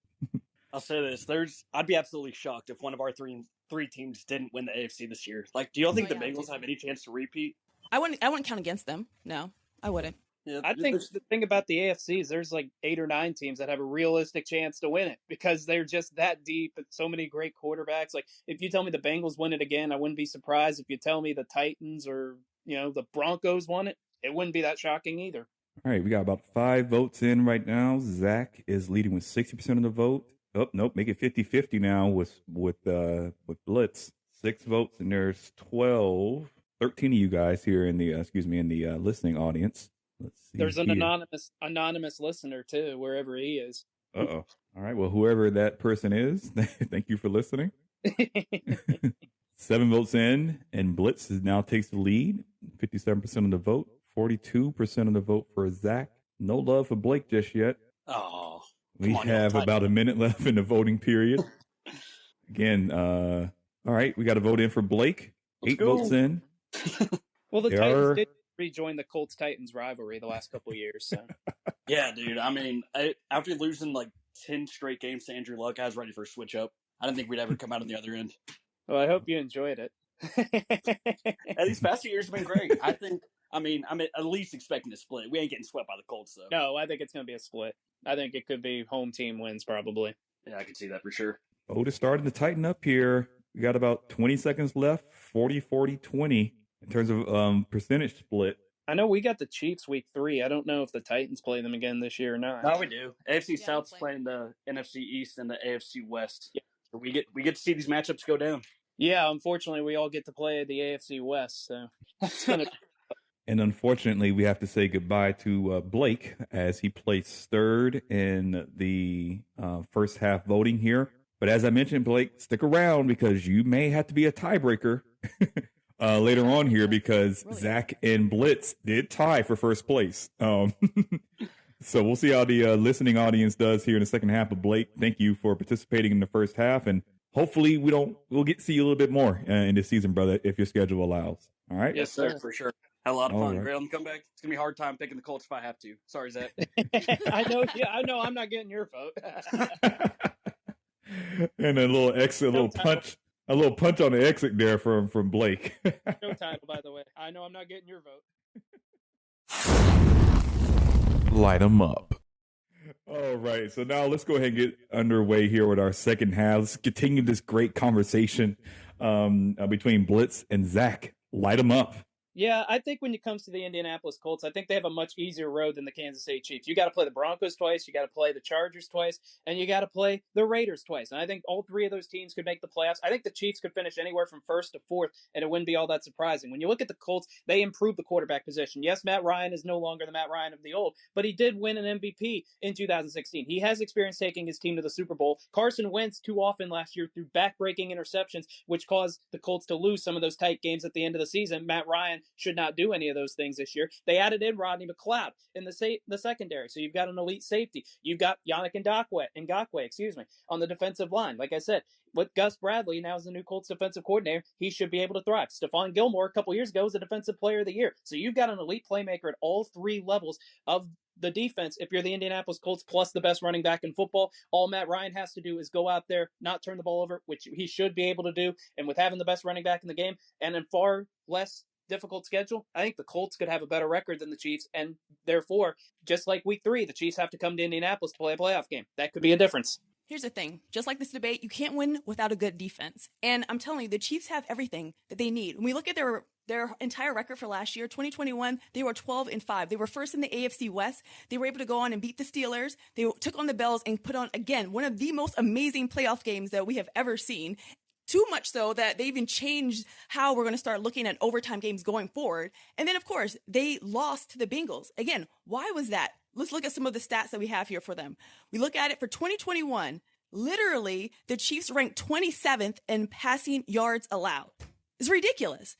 I'll say this. I'd be absolutely shocked if one of our three teams didn't win the AFC this year. Like, do y'all think the Bengals have any chance to repeat? I wouldn't count against them. No, I wouldn't. Yeah, I think the thing about the AFC is there's like 8 or 9 teams that have a realistic chance to win it because they're just that deep and so many great quarterbacks. Like, if you tell me the Bengals win it again, I wouldn't be surprised. If you tell me the Titans or, the Broncos won it, it wouldn't be that shocking either. All right, we got about 5 votes in right now. Zach is leading with 60% of the vote. Oh, nope, make it 50-50 now with Blitz. 6 votes, and there's 13 of you guys here in the listening audience. Let's see. There's an anonymous listener too, wherever he is. Uh-oh. All right, well, whoever that person is, thank you for listening. 7 votes in, and Blitz now takes the lead. 57% of the vote, 42% of the vote for Zach. No love for Blake just yet. Oh, we on, have about a minute left in the voting period. Again, all right, we got a vote in for Blake. Let's 8 go. votes in. Well, the Titans did rejoin the Colts-Titans rivalry the last couple of years. So. Yeah, dude. I mean, after losing like 10 straight games to Andrew Luck, I was ready for a switch up. I didn't think we'd ever come out on the other end. Well, I hope you enjoyed it. These past 2 years have been great. I'm at least expecting a split. We ain't getting swept by the Colts, though. No, I think it's going to be a split. I think it could be home team wins, probably. Yeah, I can see that for sure. Vote is starting to tighten up here. We got about 20 seconds left, 40-40-20 in terms of percentage split. I know we got the Chiefs week 3. I don't know if the Titans play them again this year or not. No, we do. AFC South's playing the NFC East and the AFC West. Yeah. So we get to see these matchups go down. Yeah, unfortunately, we all get to play the AFC West. So that's gonna. And unfortunately, we have to say goodbye to Blake as he placed third in the first half voting here. But as I mentioned, Blake, stick around because you may have to be a tiebreaker later on here because Zach and Blitz did tie for first place. So we'll see how the listening audience does here in the second half. But Blake, thank you for participating in the first half, and hopefully we'll get to see you a little bit more in this season, brother, if your schedule allows. All right. Yes, sir, for sure. Had a lot of fun. Great on the comeback. It's gonna be a hard time picking the Colts if I have to. Sorry, Zach. I know. Yeah, I know. I'm not getting your vote. And a little exit, a little punch on the exit there from Blake. No title, by the way. I know I'm not getting your vote. Light them up. All right, so now let's go ahead and get underway here with our second half. Let's continue this great conversation between Blitz and Zach. Light them up. Yeah, I think when it comes to the Indianapolis Colts, I think they have a much easier road than the Kansas City Chiefs. You got to play the Broncos twice, you got to play the Chargers twice, and you got to play the Raiders twice. And I think all 3 of those teams could make the playoffs. I think the Chiefs could finish anywhere from 1st to 4th, and it wouldn't be all that surprising. When you look at the Colts, they improved the quarterback position. Yes, Matt Ryan is no longer the Matt Ryan of the old, but he did win an MVP in 2016. He has experience taking his team to the Super Bowl. Carson Wentz too often last year threw back-breaking interceptions, which caused the Colts to lose some of those tight games at the end of the season. Matt Ryan should not do any of those things this year. They added in Rodney McLeod in the secondary, so you've got an elite safety. You've got Yannick Ngakoue, on the defensive line. Like I said, with Gus Bradley now as the new Colts defensive coordinator, he should be able to thrive. Stephon Gilmore a couple years ago was a defensive player of the year. So you've got an elite playmaker at all 3 levels of the defense. If you're the Indianapolis Colts plus the best running back in football, all Matt Ryan has to do is go out there, not turn the ball over, which he should be able to do. And with having the best running back in the game and in far less difficult schedule, I think the Colts could have a better record than the Chiefs, and therefore, just like week 3, the Chiefs have to come to Indianapolis to play a playoff game. That could be a difference. Here's the thing. Just like this debate, you can't win without a good defense. And I'm telling you, the Chiefs have everything that they need. When we look at their entire record for last year, 2021, they were 12-5. They were first in the AFC West. They were able to go on and beat the Steelers. They took on the Bills and put on, again, one of the most amazing playoff games that we have ever seen. Too much so that they even changed how we're going to start looking at overtime games going forward. And then, of course, they lost to the Bengals. Again, why was that? Let's look at some of the stats that we have here for them. We look at it for 2021. Literally, the Chiefs ranked 27th in passing yards allowed. It's ridiculous.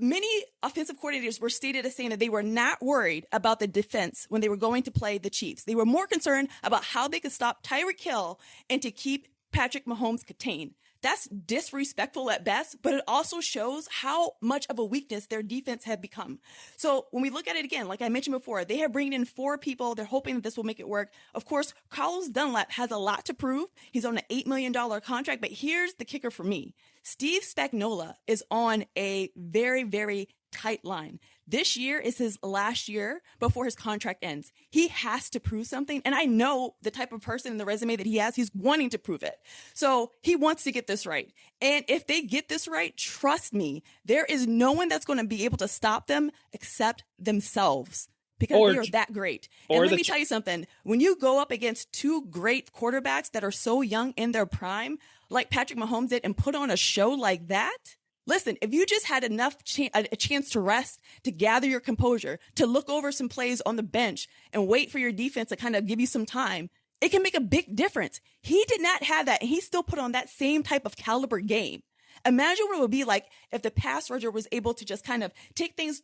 Many offensive coordinators were stated as saying that they were not worried about the defense when they were going to play the Chiefs. They were more concerned about how they could stop Tyreek Hill and to keep Patrick Mahomes contained. That's disrespectful at best, but it also shows how much of a weakness their defense had become. So when we look at it again, like I mentioned before, they have bringing in 4 people. They're hoping that this will make it work. Of course, Carlos Dunlap has a lot to prove. He's on an $8 million contract, but here's the kicker for me. Steve Spagnuolo is on a very, very tight line. This year is his last year before his contract ends. He has to prove something. And I know the type of person in the resume that he has, he's wanting to prove it. So he wants to get this right. And if they get this right, trust me, there is no one that's going to be able to stop them except themselves. Because they are that great. And let me tell you something. When you go up against 2 great quarterbacks that are so young in their prime, like Patrick Mahomes did, and put on a show like that, listen, if you just had enough a chance to rest, to gather your composure, to look over some plays on the bench and wait for your defense to kind of give you some time, it can make a big difference. He did not have that, and he still put on that same type of caliber game. Imagine what it would be like if the pass rusher was able to just kind of take things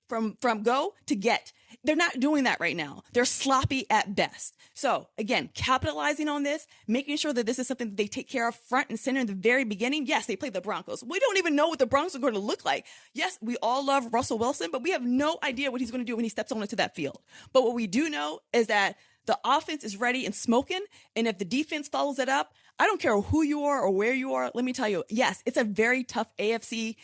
from go to get. They're not doing that right now. They're sloppy at best. So again, capitalizing on this, making sure that this is something that they take care of front and center in the very beginning. Yes, they play the Broncos. We don't even know what the Broncos are going to look like. Yes, we all love Russell Wilson, but we have no idea what he's going to do when he steps onto that field. But what we do know is that the offense is ready and smoking. And if the defense follows it up, I don't care who you are or where you are. Let me tell you, yes, it's a very tough AFC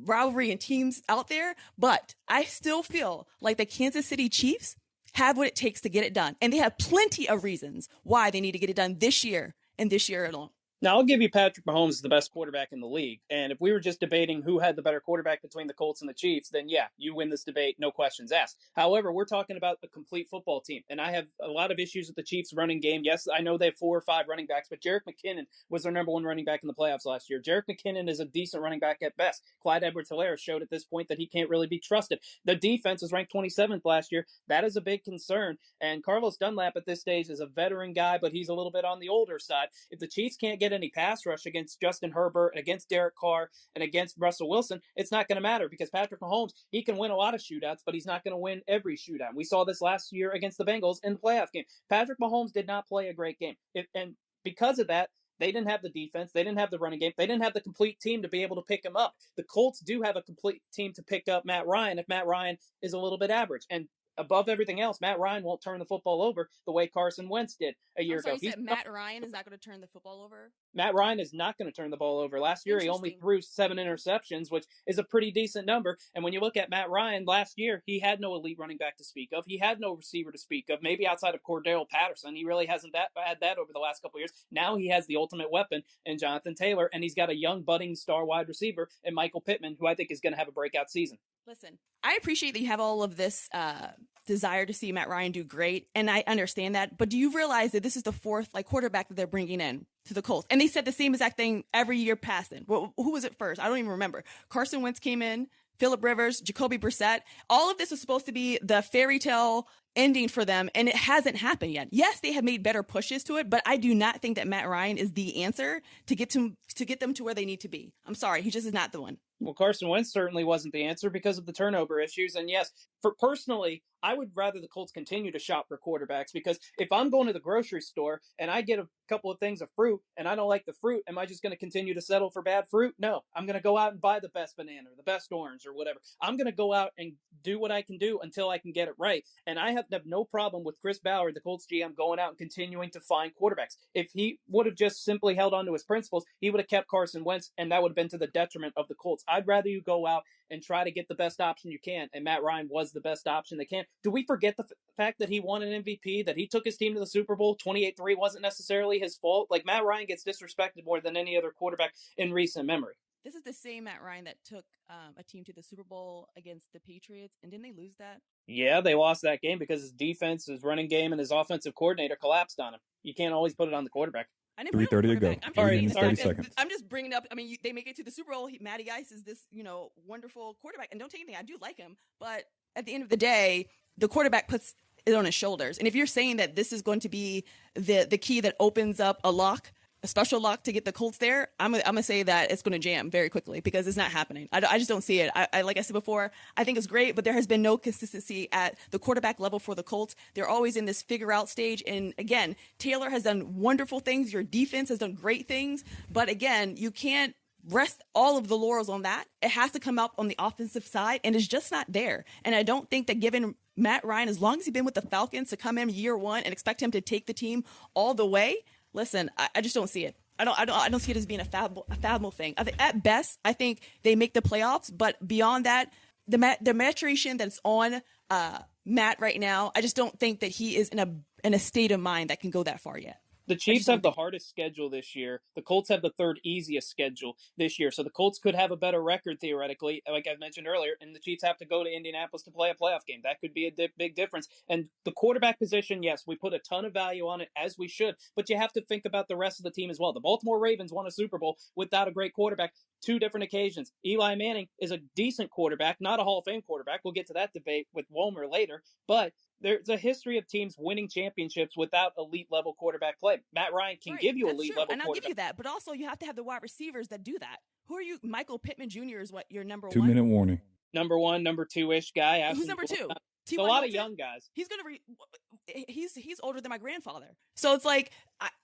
rivalry and teams out there, but I still feel like the Kansas City Chiefs have what it takes to get it done. And they have plenty of reasons why they need to get it done this year and this year alone. Now, I'll give you Patrick Mahomes is the best quarterback in the league. And if we were just debating who had the better quarterback between the Colts and the Chiefs, then yeah, you win this debate, no questions asked. However, we're talking about a complete football team. And I have a lot of issues with the Chiefs running game. Yes, I know they have 4 or 5 running backs, but Jerick McKinnon was their number 1 running back in the playoffs last year. Jerick McKinnon is a decent running back at best. Clyde Edwards-Helaire showed at this point that he can't really be trusted. The defense was ranked 27th last year. That is a big concern. And Carlos Dunlap at this stage is a veteran guy, but he's a little bit on the older side. If the Chiefs can't get any pass rush against Justin Herbert, against Derek Carr, and against Russell Wilson, it's not going to matter because Patrick Mahomes, he can win a lot of shootouts, but he's not going to win every shootout. We saw this last year against the Bengals in the playoff game. Patrick Mahomes did not play a great game. And because of that, they didn't have the defense. They didn't have the running game. They didn't have the complete team to be able to pick him up. The Colts do have a complete team to pick up Matt Ryan if Matt Ryan is a little bit average. And above everything else, Matt Ryan won't turn the football over the way Carson Wentz did a year ago. You said Matt Ryan is not going to turn the football over? Matt Ryan is not going to turn the ball over. Last year, he only threw 7 interceptions, which is a pretty decent number. And when you look at Matt Ryan last year, he had no elite running back to speak of. He had no receiver to speak of, maybe outside of Cordell Patterson. He really hasn't had that over the last couple of years. Now he has the ultimate weapon in Jonathan Taylor, and he's got a young budding star wide receiver in Michael Pittman, who I think is going to have a breakout season. Listen, I appreciate that you have all of this desire to see Matt Ryan do great, and I understand that. But do you realize that this is the 4th quarterback that they're bringing in to the Colts? And they said the same exact thing every year past then. Well, who was it first? I don't even remember. Carson Wentz came in, Phillip Rivers, Jacoby Brissett. All of this was supposed to be the fairy tale ending for them, and it hasn't happened yet. Yes, they have made better pushes to it, but I do not think that Matt Ryan is the answer to get them to where they need to be. I'm sorry, he just is not the one. Well, Carson Wentz certainly wasn't the answer because of the turnover issues. And yes, personally, I would rather the Colts continue to shop for quarterbacks, because if I'm going to the grocery store and I get a couple of things of fruit and I don't like the fruit, am I just going to continue to settle for bad fruit? No, I'm going to go out and buy the best banana or the best orange or whatever. I'm going to go out and do what I can do until I can get it right. And I have no problem with Chris Ballard, the Colts GM, going out and continuing to find quarterbacks. If he would have just simply held on to his principles, he would have kept Carson Wentz, and that would have been to the detriment of the Colts. I'd rather you go out and try to get the best option you can, and Matt Ryan was the best option they can. Do we forget the fact that he won an MVP, that he took his team to the Super Bowl? 28-3 wasn't necessarily his fault. Matt Ryan gets disrespected more than any other quarterback in recent memory. This is the same Matt Ryan that took a team to the Super Bowl against the Patriots, and didn't they lose that? Yeah, they lost that game because his defense, his running game, and his offensive coordinator collapsed on him. You can't always put it on the quarterback. 3:30 to go. I'm 30 seconds. I'm just bringing up. I mean, they make it to the Super Bowl. Matty Ice is this, wonderful quarterback, and don't take anything. I do like him, but at the end of the day, the quarterback puts it on his shoulders. And if you're saying that this is going to be the key that opens up a special lock to get the Colts there, I'm gonna say that it's going to jam very quickly, because it's not happening. I just don't see it. I like I said before, I think it's great, but there has been no consistency at the quarterback level for the Colts. They're always in this figure out stage. And again, Taylor has done wonderful things. Your defense has done great things. But again, you can't rest all of the laurels on that. It has to come up on the offensive side, and it's just not there. And I don't think that given Matt Ryan, as long as he's been with the Falcons, to come in year 1 and expect him to take the team all the way, listen, I just don't see it. I don't see it as being a fathomable thing. At best, I think they make the playoffs, but beyond that, the maturation that's on Matt right now, I just don't think that he is in a state of mind that can go that far yet. The Chiefs have the hardest schedule this year. The Colts have the 3rd easiest schedule this year. So the Colts could have a better record theoretically, like I mentioned earlier, and the Chiefs have to go to Indianapolis to play a playoff game. That could be a big difference. And the quarterback position, yes, we put a ton of value on it, as we should, but you have to think about the rest of the team as well. The Baltimore Ravens won a Super Bowl without a great quarterback 2 different occasions. Eli Manning is a decent quarterback, not a Hall of Fame quarterback. We'll get to that debate with Wilmer later, but There's a history of teams winning championships without elite level quarterback play. Matt Ryan can give you elite level and I'll quarterback. give you that, but also you have to have the wide receivers that do that. Who are you? Michael Pittman Jr. is what your number 2 one. minute warning. Number 1, number 2-ish guy. Who's number 2? A lot of young guys. He's gonna he's older than my grandfather. So it's like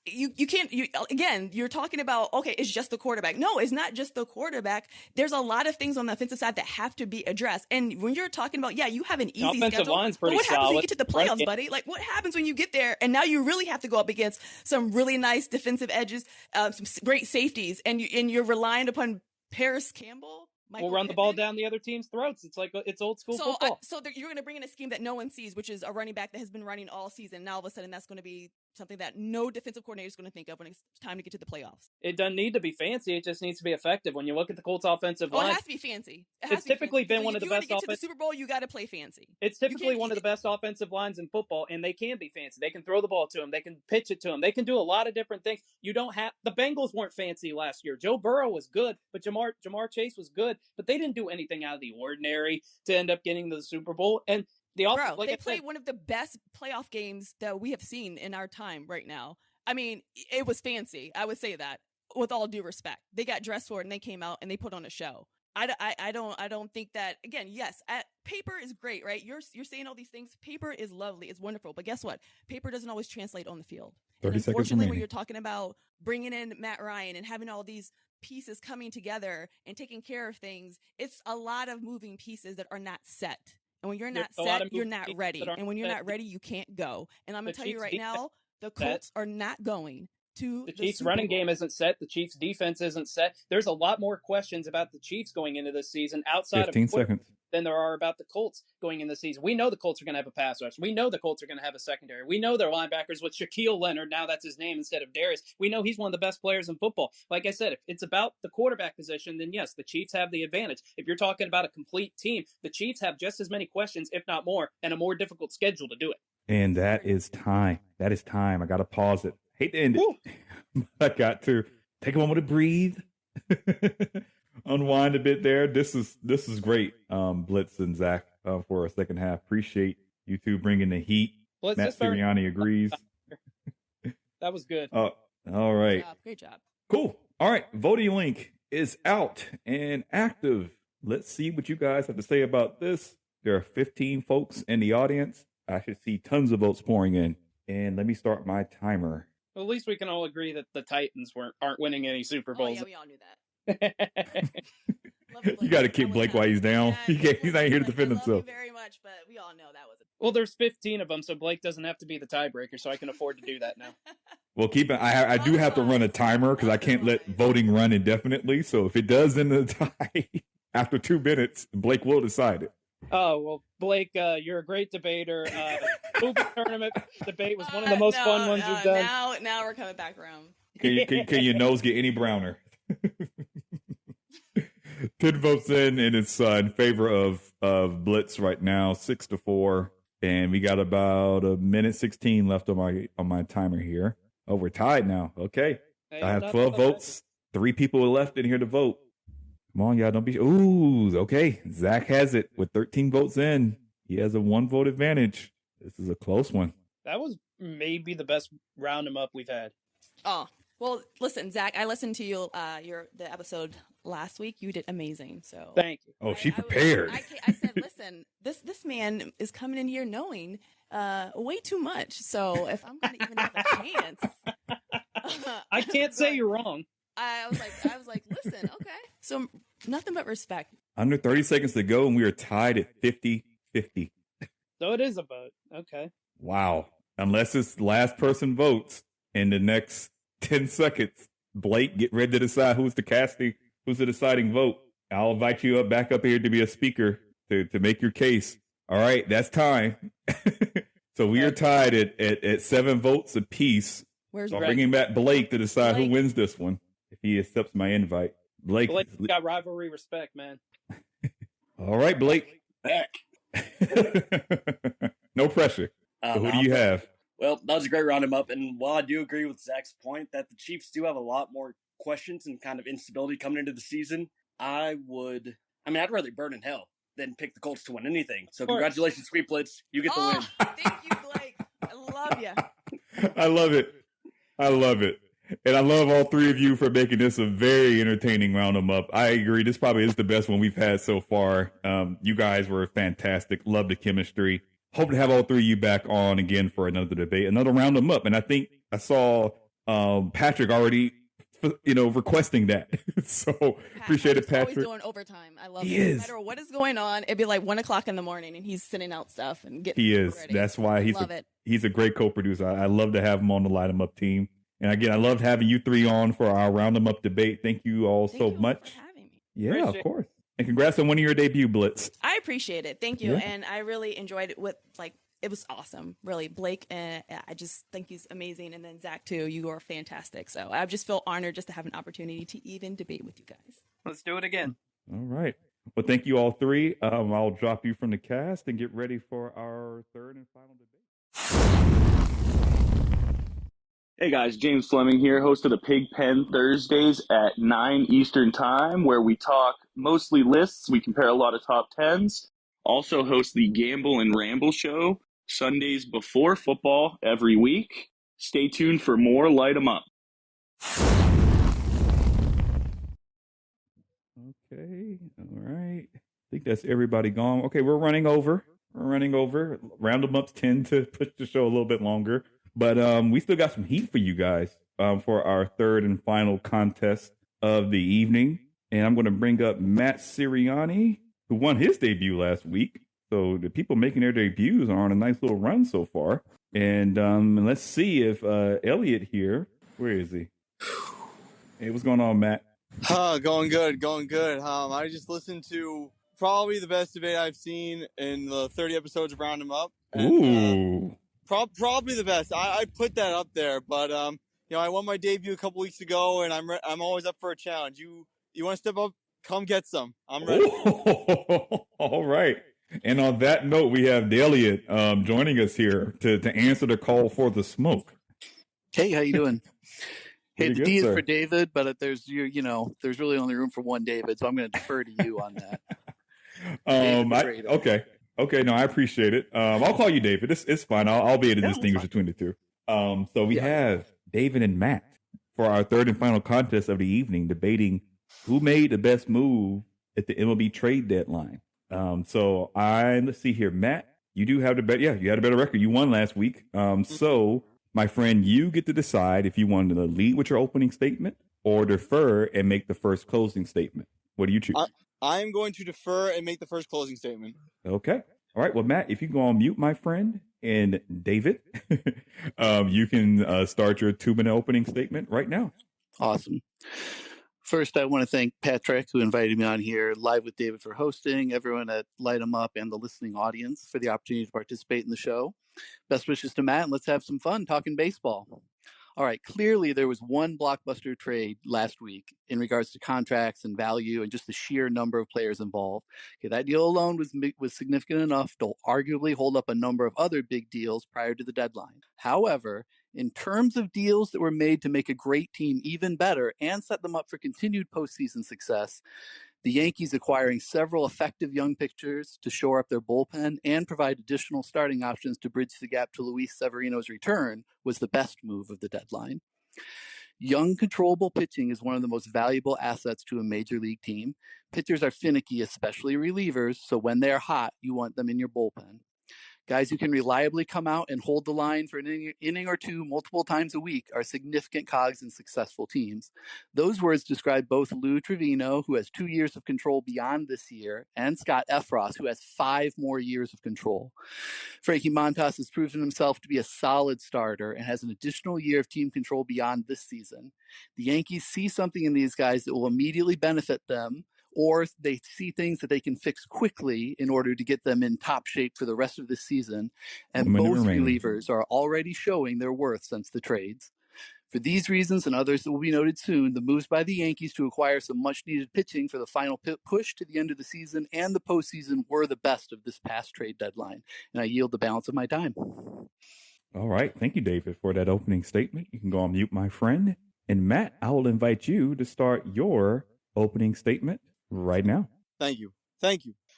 you can't again. You're talking about okay, it's just the quarterback. No, it's not just the quarterback. There's a lot of things on the offensive side that have to be addressed. And when you're talking about you have an easy offensive schedule. line's pretty but what happens when you solid. get to the playoffs, buddy? Like what happens when you get there and now you really have to go up against some really nice defensive edges, some great safeties, and you're relying upon Paris Campbell. We'll run the ball down the other team's throats. It's like it's old school football. You're going to bring in a scheme that no one sees, which is a running back that has been running all season. Now all of a sudden, that's going to be something that no defensive coordinator is going to think of when it's time to get to the playoffs. It doesn't need to be fancy. It just needs to be effective. When you look at the Colts' offensive line, it has to be fancy. It's typically been one of the best. If you want to get to the Super Bowl, you got to play fancy. It's typically one of the best offensive lines in football, and they can be fancy. They can throw the ball to them. They can pitch it to them. They can do a lot of different things. You don't have the Bengals weren't fancy last year. Joe Burrow was good, but Jamar Chase was good, but they didn't do anything out of the ordinary to end up getting to the Super Bowl. And they played one of the best playoff games that we have seen in our time right now. I mean, it was fancy. I would say that with all due respect. They got dressed for it and they came out and they put on a show. I don't think that, again, yes, paper is great, right? You're saying all these things. Paper is lovely. It's wonderful. But guess what? Paper doesn't always translate on the field. 30 seconds unfortunately, remaining. when you're talking about bringing in Matt Ryan and having all these pieces coming together and taking care of things, it's a lot of moving pieces that are not set. And when you're not set, you're not ready. And when you're not ready, you can't go. And I'm going to tell you right now, the Colts are not going to the Chiefs' running game isn't set. The Chiefs' defense isn't set. There's a lot more questions about the Chiefs going into this season outside 15 of seconds than there are about the Colts going into the season. We know the Colts are going to have a pass rush. We know the Colts are going to have a secondary. We know their linebackers with Shaquille Leonard. Now that's his name instead of Darius. We know he's one of the best players in football. Like I said, if it's about the quarterback position, then yes, the Chiefs have the advantage. If you're talking about a complete team, the Chiefs have just as many questions, if not more, and a more difficult schedule to do it. And that is time. That is time. I got to pause it. Hate to end it. I got to take a moment to breathe. Unwind a bit there. This is great, Blitz and Zach, for our second half. Appreciate you two bringing the heat. MattSiriani agrees. That was good. All right. Great job. Cool. All right. Voting link is out and active. Let's see what you guys have to say about this. There are 15 folks in the audience. I should see tons of votes pouring in. And let me start my timer. Well, at least we can all agree that the Titans aren't winning any Super Bowls. Oh, yeah, we all knew that. You got to kick Blake while he's down. Yeah, he's not here to defend himself. I love you very much, but we all know that was a... Well, there's 15 of them, so Blake doesn't have to be the tiebreaker, so I can afford to do that now. Well, keep it. I do have to run a timer because I can't let voting run indefinitely. So if it does end the tie after 2 minutes, Blake will decide it. Oh, well, Blake, you're a great debater. Movie tournament debate was one of the most fun ones you've done. Now we're coming back around. Can your nose get any browner? 10 votes in, and it's in favor of Blitz right now, 6-4. And we got about a minute 16 left on my timer here. Oh, we're tied now. Okay. I have 12 votes. 3 people are left in here to vote. Come on, y'all. Don't be. Ooh, okay. Zach has it with 13 votes in. He has a 1-vote advantage. This is a close one. That was maybe the best round 'em up we've had. Oh, well, listen, Zach, I listened to you, the episode last week. You did amazing. So thank you. Oh, she prepared. I said, listen, this man is coming in here knowing way too much. So if I'm going to even have a chance, I can't say you're wrong. I was like, listen, okay. So nothing but respect. Under 30 seconds to go, and we are tied at 50-50. So it is a vote. Okay. Wow. Unless it's last person votes in the next 10 seconds, Blake, get ready to decide who's the deciding vote. I'll invite you back up here to be a speaker to make your case. All right, that's time. So we are tied at 7 votes apiece. Where's so I'm bringing back Blake to decide who wins this one if he accepts my invite. Blake got rivalry respect, man. All right, Blake. Back. No pressure. So who do you have? Well, that was a great round 'em up. And while I do agree with Zach's point that the Chiefs do have a lot more questions and kind of instability coming into the season, I'd rather burn in hell than pick the Colts to win anything. So congratulations, SweetBlitz. You get the win. Thank you, Blake. I love you. I love it. I love it. And I love all three of you for making this a very entertaining round 'em up. I agree. This probably is the best one we've had so far. You guys were fantastic. Love the chemistry. Hope to have all three of you back on again for another debate, another round 'em up. And I think I saw Patrick already, requesting that. So appreciate it, Patrick. Always doing overtime. I love it. No matter what is going on, it'd be like 1 o'clock in the morning, and he's sending out stuff and getting. He is. Ready. That's why he's a great co-producer. I love to have him on the Light 'em Up team. And again, I loved having you three on for our round 'em up debate. Thank you all so much. For having me. Yeah, of course. And congrats on winning your debut, Blitz. I appreciate it. Thank you. Yeah. And I really enjoyed it it was awesome. Really. Blake, I just think he's amazing. And then Zach too, you are fantastic. So I just feel honored just to have an opportunity to even debate with you guys. Let's do it again. All right. Well, thank you all three. I'll drop you from the cast and get ready for our third and final debate. Hey guys, James Fleming here, host of the Pigpen Thursdays at 9 Eastern Time, where we talk mostly lists. We compare a lot of top 10s. Also host the Gamble and Ramble show Sundays before football every week. Stay tuned for more Light 'em Up. Okay. All right. I think that's everybody gone. Okay, we're running over. Round 'em ups tend to push the show a little bit longer. But we still got some heat for you guys for our third and final contest of the evening. And I'm going to bring up MattSiriani, who won his debut last week. So the people making their debuts are on a nice little run so far. And let's see if DElliott here, where is he? Hey, what's going on, Matt? Going good. I just listened to probably the best debate I've seen in the 30 episodes of Round 'em Up. And, Ooh. Probably the best. I put that up there, but I won my debut a couple weeks ago, and I'm always up for a challenge. You want to step up? Come get some. I'm ready. All right. And on that note, we have DElliott joining us here to answer the call for the smoke. Hey, how you doing? Hey, the D is sir. for David, but there's there's really only room for one David, so I'm going to defer to you on that. Okay, no, I appreciate it. I'll call you David. It's fine. I'll be able to distinguish between the two. So we have David and Matt for our third and final contest of the evening, debating who made the best move at the MLB trade deadline. So let's see here, Matt. You do have the better. Yeah, you had a better record. You won last week. So my friend, you get to decide if you wanted to lead with your opening statement or defer and make the first closing statement. What do you choose? I'm going to defer and make the first closing statement. Okay. All right. Well, Matt, if you go on mute, my friend, and David, you can start your 2-minute opening statement right now. Awesome. First, I want to thank Patrick, who invited me on here, Live with David, for hosting, everyone at Light 'em Up, and the listening audience for the opportunity to participate in the show. Best wishes to Matt, and let's have some fun talking baseball. All right, clearly there was one blockbuster trade last week in regards to contracts and value and just the sheer number of players involved. Okay, that deal alone was significant enough to arguably hold up a number of other big deals prior to the deadline. However, in terms of deals that were made to make a great team even better and set them up for continued postseason success, the Yankees acquiring several effective young pitchers to shore up their bullpen and provide additional starting options to bridge the gap to Luis Severino's return was the best move of the deadline. Young, controllable pitching is one of the most valuable assets to a major league team. Pitchers are finicky, especially relievers, so when they're hot, you want them in your bullpen. Guys who can reliably come out and hold the line for an inning or two multiple times a week are significant cogs in successful teams. Those words describe both Lou Trevino, who has 2 years of control beyond this year, and Scott Effross, who has 5 more years of control. Frankie Montas has proven himself to be a solid starter and has an additional year of team control beyond this season. The Yankees see something in these guys that will immediately benefit them, or they see things that they can fix quickly in order to get them in top shape for the rest of the season. And both relievers are already showing their worth since the trades. For these reasons and others that will be noted soon, the moves by the Yankees to acquire some much-needed pitching for the final push to the end of the season and the postseason were the best of this past trade deadline. And I yield the balance of my time. All right. Thank you, David, for that opening statement. You can go on mute, my friend. And Matt, I will invite you to start your opening statement right now. Thank you.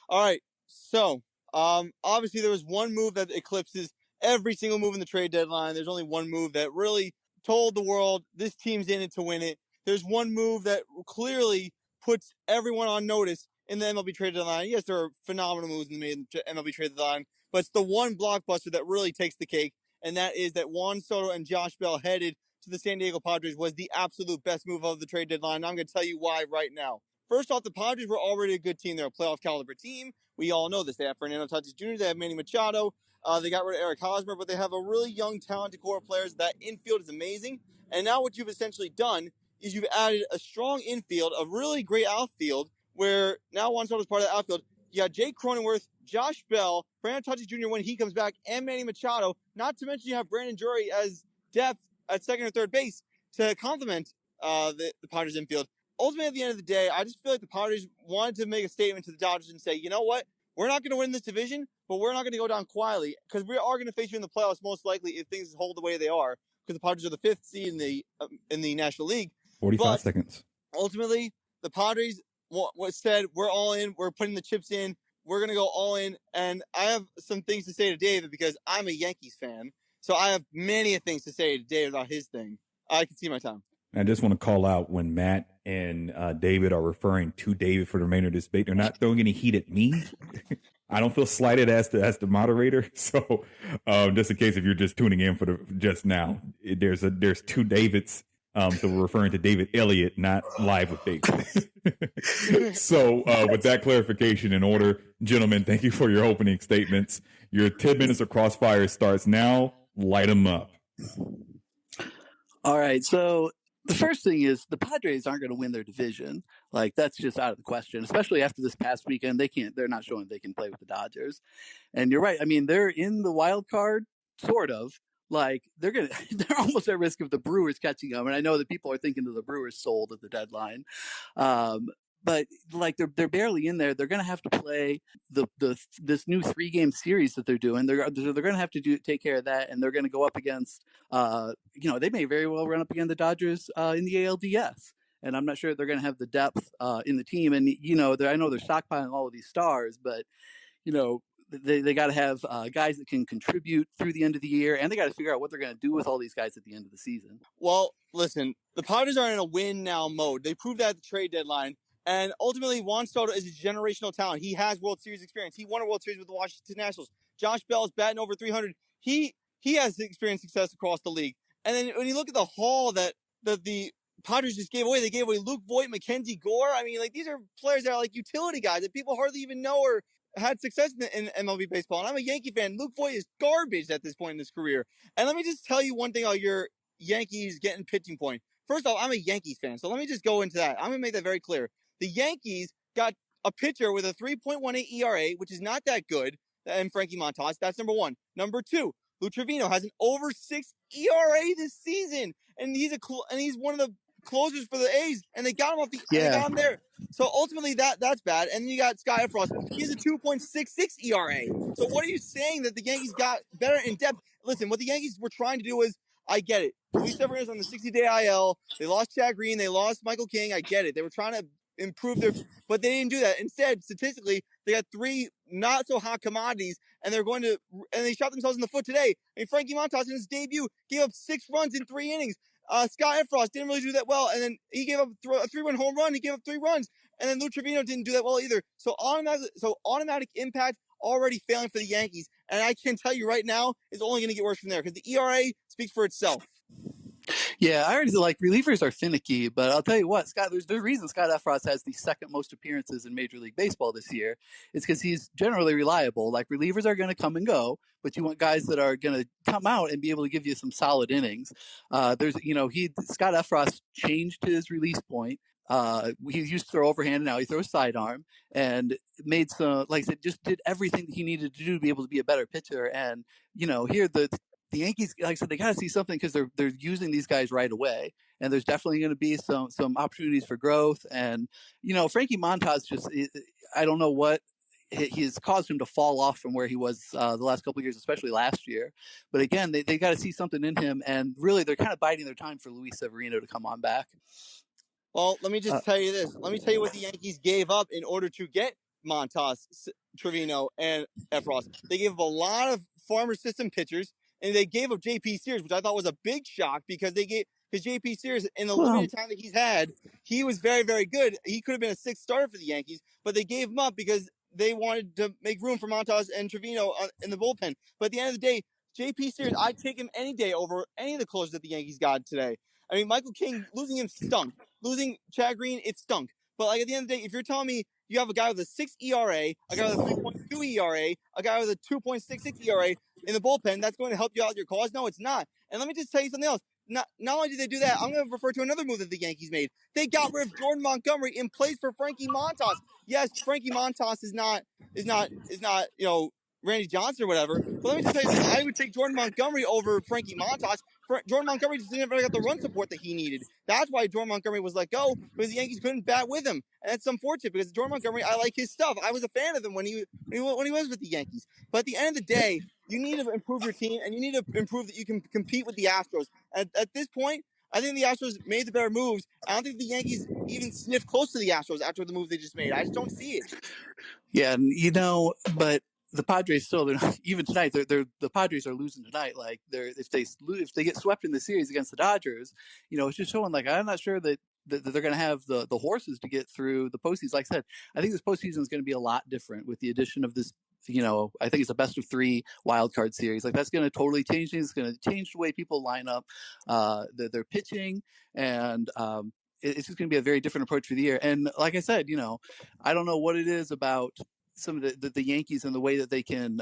All right. So, obviously there was one move that eclipses every single move in the trade deadline. There's only one move that really told the world this team's in it to win it. There's one move that clearly puts everyone on notice in the MLB trade deadline. Yes, there are phenomenal moves in the MLB trade deadline, but it's the one blockbuster that really takes the cake, and that is that Juan Soto and Josh Bell headed to the San Diego Padres was the absolute best move of the trade deadline. I'm going to tell you why right now. First off, the Padres were already a good team. They're a playoff caliber team. We all know this. They have Fernando Tatis Jr., they have Manny Machado, they got rid of Eric Hosmer, but they have a really young, talented core of players. That infield is amazing. And now what you've essentially done is you've added a strong infield, a really great outfield, where now Juan Soto is part of the outfield. You got Jake Cronenworth, Josh Bell, Fernando Tatis Jr. when he comes back, and Manny Machado. Not to mention you have Brandon Drury as depth at second or third base to complement the Padres infield. Ultimately, at the end of the day, I just feel like the Padres wanted to make a statement to the Dodgers and say, you know what? We're not going to win this division, but we're not going to go down quietly because we are going to face you in the playoffs most likely if things hold the way they are, because the Padres are the fifth seed in the National League. 45 seconds. Ultimately, the Padres said, we're all in. We're putting the chips in. We're going to go all in. And I have some things to say to David because I'm a Yankees fan. So I have many things to say to David about his thing. I can see my time. I just want to call out when Matt and David are referring to David for the remainder of this debate. They're not throwing any heat at me. I don't feel slighted as the moderator. So just in case if you're just tuning in for just now, there's two Davids. So we're referring to DElliott, not Live with David. So with that clarification in order, gentlemen, thank you for your opening statements. Your 10 minutes of Crossfire starts now. Light them up. All right. So the first thing is the Padres aren't going to win their division. Like, that's just out of the question, especially after this past weekend. They're not showing they can play with the Dodgers. And you're right. I mean, they're in the wild card, sort of. Like, they're almost at risk of the Brewers catching them. And I know that people are thinking that the Brewers sold at the deadline. But like they're barely in there. They're going to have to play this new 3-game series that they're doing. They're going to have to take care of that, and they're going to go up against they may very well run up against the Dodgers in the ALDS. And I'm not sure they're going to have the depth in the team. And I know they're stockpiling all of these stars, but they got to have guys that can contribute through the end of the year, and they got to figure out what they're going to do with all these guys at the end of the season. Well, listen, the Padres are in a win now mode. They proved that at the trade deadline. And ultimately, Juan Soto is a generational talent. He has World Series experience. He won a World Series with the Washington Nationals. Josh Bell is batting over 300. He has experienced success across the league. And then when you look at the haul that the Padres just gave away Luke Voit, Mackenzie Gore. I mean, like, these are players that are like utility guys that people hardly even know or had success in MLB baseball. And I'm a Yankee fan. Luke Voit is garbage at this point in his career. And let me just tell you one thing about your Yankees getting pitching point. First off, I'm a Yankees fan, so let me just go into that. I'm going to make that very clear. The Yankees got a pitcher with a 3.18 ERA, which is not that good, and Frankie Montas. That's number one. Number two, Lou Trevino has an over 6 ERA this season, and he's one of the closers for the A's, and they got him they got him there. So ultimately, that's bad. And then you got Sky Frost. He has a 2.66 ERA. So what are you saying that the Yankees got better in depth? Listen, what the Yankees were trying to do was, I get it. Luis Severino's on the 60-day IL. They lost Chad Green. They lost Michael King. I get it. They were trying to improve but they didn't do that. Instead, statistically, they got 3 not so hot commodities, and they shot themselves in the foot today. I mean, Frankie Montas in his debut gave up 6 runs in 3 innings. Sky Frost didn't really do that well, and then he gave up a 3-run home run. He gave up 3 runs, and then Lou Trevino didn't do that well either. So automatic impact already failing for the Yankees, and I can tell you right now, it's only going to get worse from there because the ERA speaks for itself. Yeah, I already relievers are finicky, but I'll tell you what, Scott, there's a reason Scott Effross has the second most appearances in Major League Baseball this year. It's because he's generally reliable. Like, relievers are going to come and go, but you want guys that are going to come out and be able to give you some solid innings. Scott Effross changed his release point. He used to throw overhand, and now he throws sidearm, and made some, like I said, just did everything that he needed to do to be able to be a better pitcher. And here the Yankees, like I said, they got to see something because they're using these guys right away, and there's definitely going to be some opportunities for growth. And Frankie Montas I don't know what has caused him to fall off from where he was the last couple of years, especially last year. But again, they got to see something in him, and really they're kind of biding their time for Luis Severino to come on back. Well, let me just tell you this. Let me tell you what the Yankees gave up in order to get Montas, Trevino, and Efros. They gave up a lot of farmer system pitchers, and they gave up J.P. Sears, which I thought was a big shock because J.P. Sears, in the limited time that he's had, he was very, very good. He could have been a sixth starter for the Yankees, but they gave him up because they wanted to make room for Montas and Trevino in the bullpen. But at the end of the day, J.P. Sears, I'd take him any day over any of the closers that the Yankees got today. I mean, Michael King, losing him stunk. Losing Chad Green, it stunk. But like at the end of the day, if you're telling me you have a guy with a 6 ERA, a guy with a 3.2 ERA, a guy with a 2.66 ERA in the bullpen, that's going to help you out with your cause? No, it's not. And let me just tell you something else. Not only did they do that, I'm going to refer to another move that the Yankees made. They got rid of Jordan Montgomery in place for Frankie Montas. Yes, Frankie Montas is not Randy Johnson or whatever. But let me just tell you something. I would take Jordan Montgomery over Frankie Montas. Jordan Montgomery just didn't get the run support that he needed. That's why Jordan Montgomery was let go, because the Yankees couldn't bat with him. And that's unfortunate because Jordan Montgomery, I like his stuff. I was a fan of him when he was with the Yankees. But at the end of the day, you need to improve your team, and you need to improve that you can compete with the Astros. At this point, I think the Astros made the better moves. I don't think the Yankees even sniffed close to the Astros after the move they just made. I just don't see it. Yeah, and but the Padres still, even tonight, the Padres are losing tonight. Like if they get swept in the series against the Dodgers, it's just showing like I'm not sure that they're going to have the horses to get through the postseason. Like I said, I think this postseason is going to be a lot different with the addition of this. I think it's a best of 3 wild card series. Like that's going to totally change things. It's going to change the way people line up their pitching, and it's just going to be a very different approach for the year. And like I said, I don't know what it is about some of the Yankees and the way that they can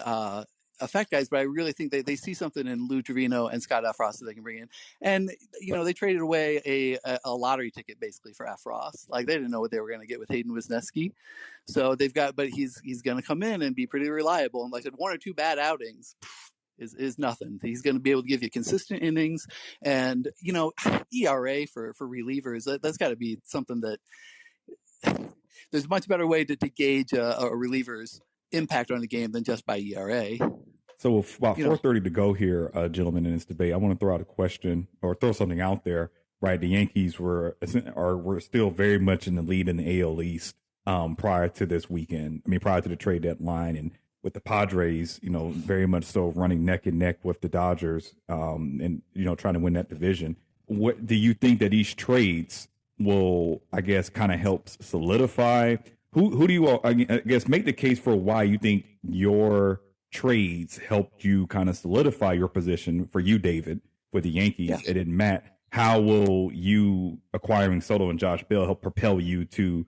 affect guys, but I really think they see something in Lou Trevino and Scott Efros that they can bring in. And they traded away a lottery ticket basically for Efros. Like they didn't know what they were going to get with Hayden Wisniewski, so but he's going to come in and be pretty reliable. And like I said, 1 or 2 bad outings is nothing. He's going to be able to give you consistent innings, and ERA for relievers, that's got to be something that there's a much better way to gauge a reliever's impact on the game than just by ERA. So with about 4:30 to go here, gentlemen, in this debate, I want to throw out a question or throw something out there. Right, the Yankees were still very much in the lead in the AL East prior to this weekend. I mean, prior to the trade deadline, and with the Padres, very much so running neck and neck with the Dodgers, and trying to win that division. What do you think that these trades will, I guess, kind of help solidify? Who do you, I guess, make the case for why you think your trades helped you kind of solidify your position for you, David, with the Yankees? Yes. And then Matt, how will you acquiring Soto and Josh Bell help propel you to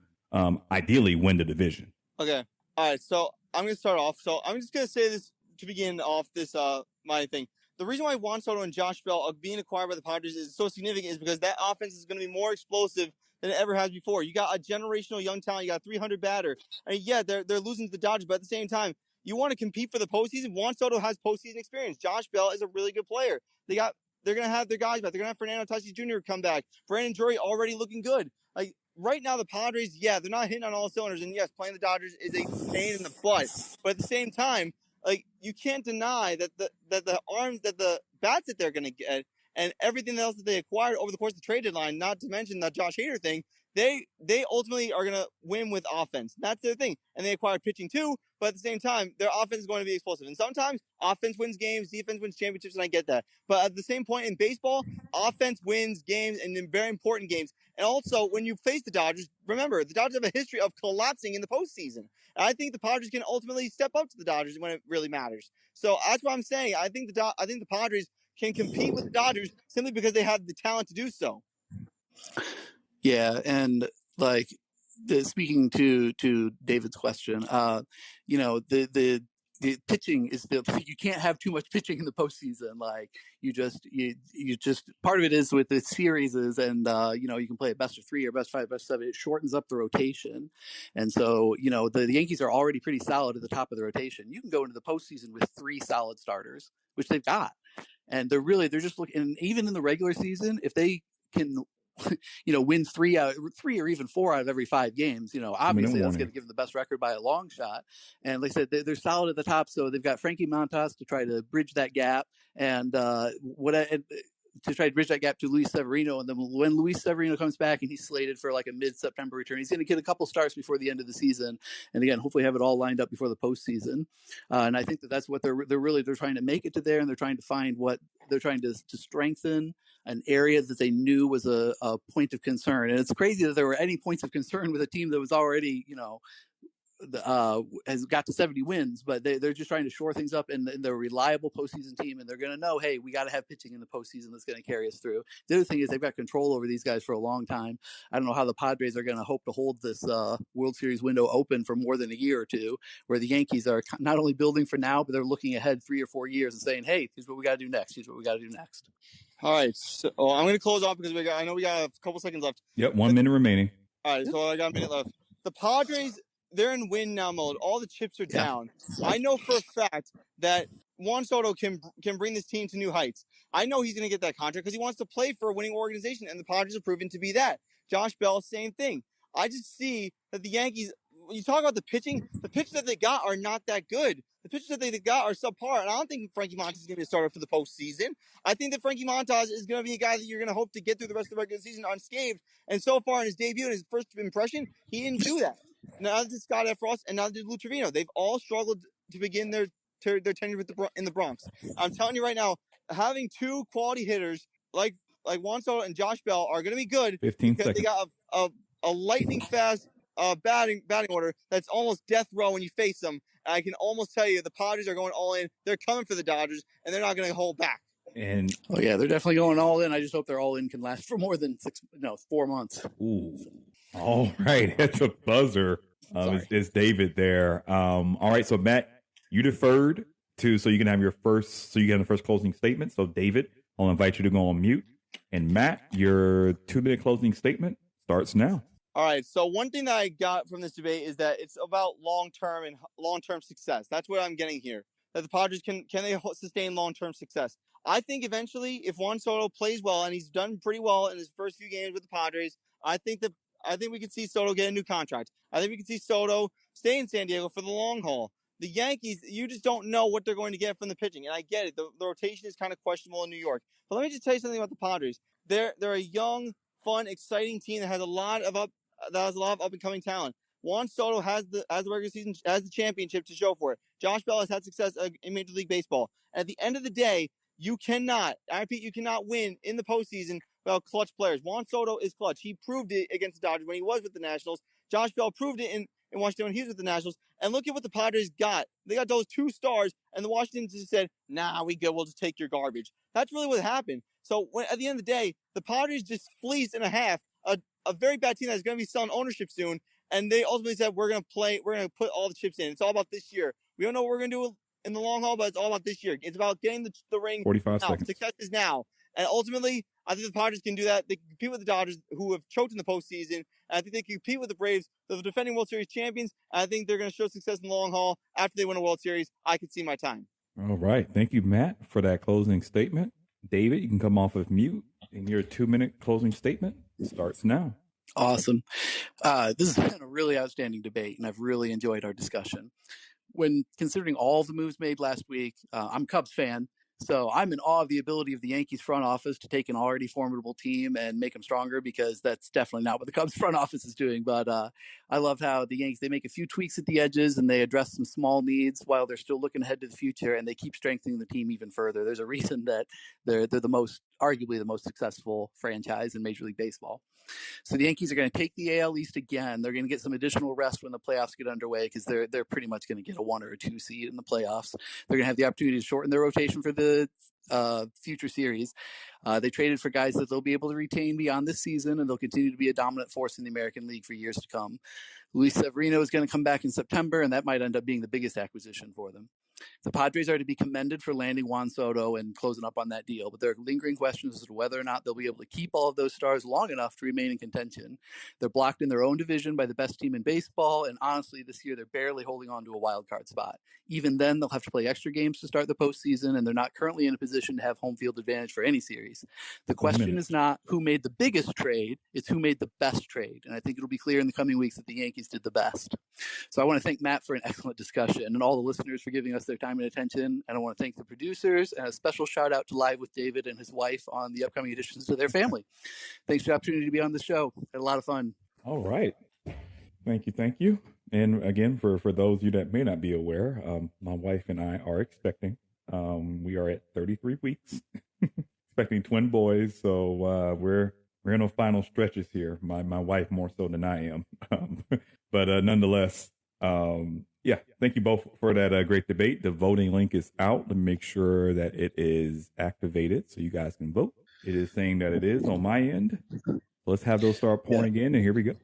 ideally win the division? Okay. All right. So I'm going to start off. So I'm just going to say this to begin off this, my thing. The reason why Juan Soto and Josh Bell are being acquired by the Padres is so significant is because that offense is going to be more explosive than it ever has before. You got a generational young talent. You got a 300 batter. I mean, yeah, they're losing to the Dodgers, but at the same time, you want to compete for the postseason. Juan Soto has postseason experience. Josh Bell is a really good player. They're going to have their guys back. They're going to have Fernando Tatis Jr. come back. Brandon Drury already looking good. Like right now, the Padres, yeah, they're not hitting on all cylinders. And yes, playing the Dodgers is a pain in the butt. But at the same time, like you can't deny that the arms, that the bats that they're going to get, and everything else that they acquired over the course of the trade deadline, not to mention the Josh Hader thing, they ultimately are going to win with offense. That's their thing. And they acquired pitching too, but at the same time, their offense is going to be explosive. And sometimes offense wins games, defense wins championships, and I get that. But at the same point in baseball, offense wins games, and in very important games. And also, when you face the Dodgers, remember, the Dodgers have a history of collapsing in the postseason. And I think the Padres can ultimately step up to the Dodgers when it really matters. So that's what I'm saying. I think the Padres can compete with the Dodgers simply because they have the talent to do so. Yeah, and like speaking to David's question, the pitching is you can't have too much pitching in the postseason. Like you just part of it is with the series and you can play a best of 3 or best of 5, best of 7. It shortens up the rotation, and so the Yankees are already pretty solid at the top of the rotation. You can go into the postseason with 3 solid starters, which they've got, and they're just looking. And even in the regular season, if they can win 3 or even 4 out of every 5 games, obviously that's going to give them the best record by a long shot. And like I said, they're solid at the top. So they've got Frankie Montas to try to bridge that gap. And to try to bridge that gap to Luis Severino. And then when Luis Severino comes back and he's slated for like a mid-September return, he's going to get a couple starts before the end of the season. And again, hopefully have it all lined up before the postseason. And I think that's what they're trying to make it to there. And they're trying to find what they're trying to strengthen an area that they knew was a point of concern. And it's crazy that there were any points of concern with a team that was already, has got to 70 wins, but they're just trying to shore things up, and they're a reliable postseason team, and they're going to know, hey, we got to have pitching in the postseason that's going to carry us through. The other thing is they've got control over these guys for a long time. I don't know how the Padres are going to hope to hold this World Series window open for more than a year or two, where the Yankees are not only building for now, but they're looking ahead 3 or 4 years and saying, hey, here's what we got to do next. Here's what we got to do next. All right. So I'm going to close off because I know we got a couple seconds left. Yep, 1 minute remaining. All right, so I got a minute left. The Padres, they're in win now mode. All the chips are down. I know for a fact that Juan Soto can bring this team to new heights. I know he's going to get that contract because he wants to play for a winning organization, and the Padres have proven to be that. Josh Bell, same thing. I just see that the Yankees, when you talk about the pitching, the pitchers that they got are not that good. The pitchers that they got are subpar, and I don't think Frankie Montas is going to be a starter for the postseason. I think that Frankie Montas is going to be a guy that you're going to hope to get through the rest of the regular season unscathed. And so far in his debut and his first impression, he didn't do that. Now did Scott Efros and now did Lou Trevino. They've all struggled to begin their tenure in the Bronx. I'm telling you right now, having 2 quality hitters like Juan Soto and Josh Bell are going to be good 15 because seconds. they got a lightning fast batting order that's almost death row when you face them. I can almost tell you the Padres are going all in. They're coming for the Dodgers, and they're not going to hold back. And they're definitely going all in. I just hope their all in can last for more than 4 months. Ooh. All right. It's a buzzer. It's David there. All right. So Matt, you deferred so you can have the first closing statement. So David, I'll invite you to go on mute. And Matt, your 2-minute closing statement starts now. All right. So one thing that I got from this debate is that it's about long-term success. That's what I'm getting here. That the Padres can they sustain long-term success? I think eventually, if Juan Soto plays well, and he's done pretty well in his first few games with the Padres, I think we could see Soto get a new contract. I think we could see Soto stay in San Diego for the long haul. The Yankees, you just don't know what they're going to get from the pitching, and I get it. The rotation is kind of questionable in New York. But let me just tell you something about the Padres. They're a young, fun, exciting team that has a lot of up and coming talent. Juan Soto has the regular season, has the championship to show for it. Josh Bell has had success in Major League Baseball. At the end of the day, you cannot win in the postseason without clutch players. Juan Soto is clutch. He proved it against the Dodgers when he was with the Nationals. Josh Bell proved it in Washington when he was with the Nationals. And look at what the Padres got. They got those 2 stars, and the Washington just said, nah, we good. We'll just take your garbage. That's really what happened. So at the end of the day, the Padres just fleeced in a half a very bad team that's going to be selling ownership soon. And they ultimately said, we're going to put all the chips in. It's all about this year. We don't know what we're going to do in the long haul, but it's all about this year. It's about getting the ring 45 now. seconds. Success is now. And ultimately, I think the Padres can do that. They can compete with the Dodgers, who have choked in the postseason. And I think they can compete with the Braves, the defending World Series champions. And I think they're going to show success in the long haul. After they win a World Series, I could see my time. All right. Thank you, Matt, for that closing statement. David, you can come off of mute, and your 2-minute closing statement starts now. Awesome. This has been a really outstanding debate, and I've really enjoyed our discussion. When considering all the moves made last week, I'm a Cubs fan, so I'm in awe of the ability of the Yankees front office to take an already formidable team and make them stronger, because that's definitely not what the Cubs front office is doing. But I love how the Yankees, they make a few tweaks at the edges and they address some small needs while they're still looking ahead to the future, and they keep strengthening the team even further. There's a reason that they're arguably the most successful franchise in Major League Baseball. So the Yankees are going to take the AL East again. They're going to get some additional rest when the playoffs get underway, because they're pretty much going to get a 1 or a 2 seed in the playoffs. They're going to have the opportunity to shorten their rotation for the future series. They traded for guys that they'll be able to retain beyond this season, and they'll continue to be a dominant force in the American League for years to come. Luis Severino is going to come back in September, and that might end up being the biggest acquisition for them. The Padres are to be commended for landing Juan Soto and closing up on that deal, but there are lingering questions as to whether or not they'll be able to keep all of those stars long enough to remain in contention. They're blocked in their own division by the best team in baseball, and honestly, this year they're barely holding on to a wild card spot. Even then, they'll have to play extra games to start the postseason, and they're not currently in a position to have home field advantage for any series. The question is not who made the biggest trade, it's who made the best trade, and I think it'll be clear in the coming weeks that the Yankees did the best. So I want to thank Matt for an excellent discussion, and all the listeners for giving us their time and attention. And I want to thank the producers, and a special shout out to Live with David and his wife on the upcoming additions to their family. Thanks for the opportunity to be on the show. Had a lot of fun. All right. Thank you. And again, for those of you that may not be aware, my wife and I are expecting. We are at 33 weeks, expecting twin boys. So we're in the final stretches here. My wife more so than I am. But nonetheless, thank you both for that great debate. The voting link is out to make sure that it is activated so you guys can vote. It is saying that it is on my end. Let's have those start pouring in, and here we go.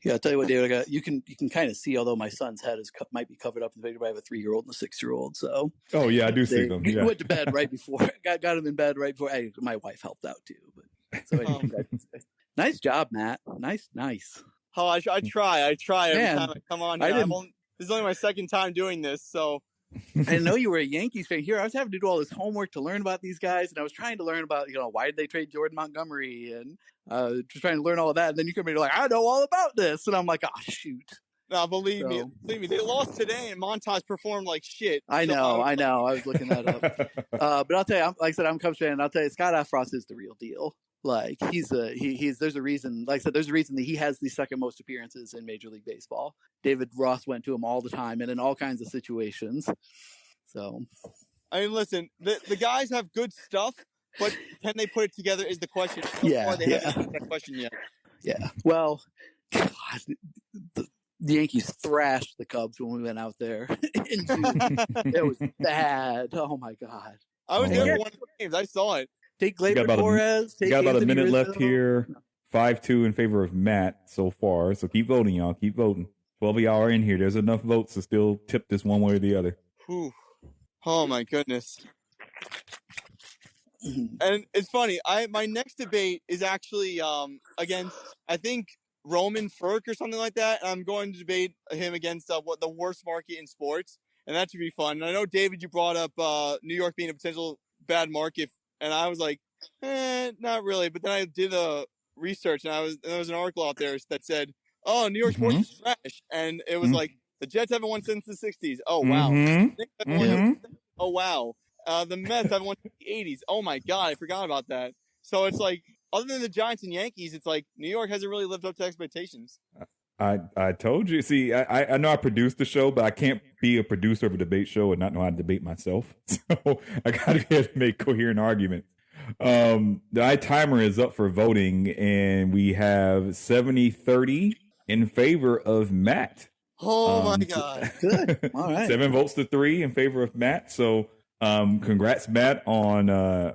Yeah, I'll tell you what, David. You can kind of see, although my son's head might be covered up in the picture, but I have a 3-year-old and a 6-year-old. So. Oh yeah, I do see them. Yeah. Went to bed right before. Got him in bed right before. My wife helped out too. But so anyway, nice job, Matt. Nice. Oh, I try every time I come on here. This is only my second time doing this, so. I didn't know you were a Yankees fan. Here I was having to do all this homework to learn about these guys, and I was trying to learn about, why did they trade Jordan Montgomery, and just trying to learn all of that. And then you come in, you're like, I know all about this, and I'm like, oh shoot. No, believe me, they lost today, and Montas performed like shit. I know. I was looking that up. But I'll tell you, like I said, I'm a Cubs fan, and I'll tell you, Scott Frost is the real deal. Like he's there's a reason. Like I said, there's a reason that he has the second most appearances in Major League Baseball. David Ross went to him all the time and in all kinds of situations. So, I mean, listen, the guys have good stuff, but can they put it together is the question. They haven't answered that question yet. Yeah. Well, God, the Yankees thrashed the Cubs when we went out there in June. It was bad. Oh my God. I was there for one of the games. I saw it. Take Gleyber Torres. We got about a minute left here. 5-2 in favor of Matt so far. So keep voting, y'all. Keep voting. 12 of y'all are in here. There's enough votes to still tip this one way or the other. Whew. Oh my goodness. And it's funny. My next debate is actually against, I think, Roman Firk or something like that. And I'm going to debate him against what the worst market in sports, and that should be fun. And I know, David, you brought up New York being a potential bad market. And I was like, not really. But then I did research, and there was an article out there that said, "Oh, New York sports is trash," and it was like the Jets haven't won since the '60s. Oh wow! Oh wow! The Mets haven't won since the '80s. Oh my God, I forgot about that. So it's like, other than the Giants and Yankees, it's like New York hasn't really lived up to expectations. I told you. See, I know I produced the show, but I can't be a producer of a debate show and not know how to debate myself. So I got to be able to make coherent arguments. The timer is up for voting, and we have 70-30 in favor of Matt. Oh my God! Good. All right. 7 votes to 3 in favor of Matt. So, congrats, Matt, on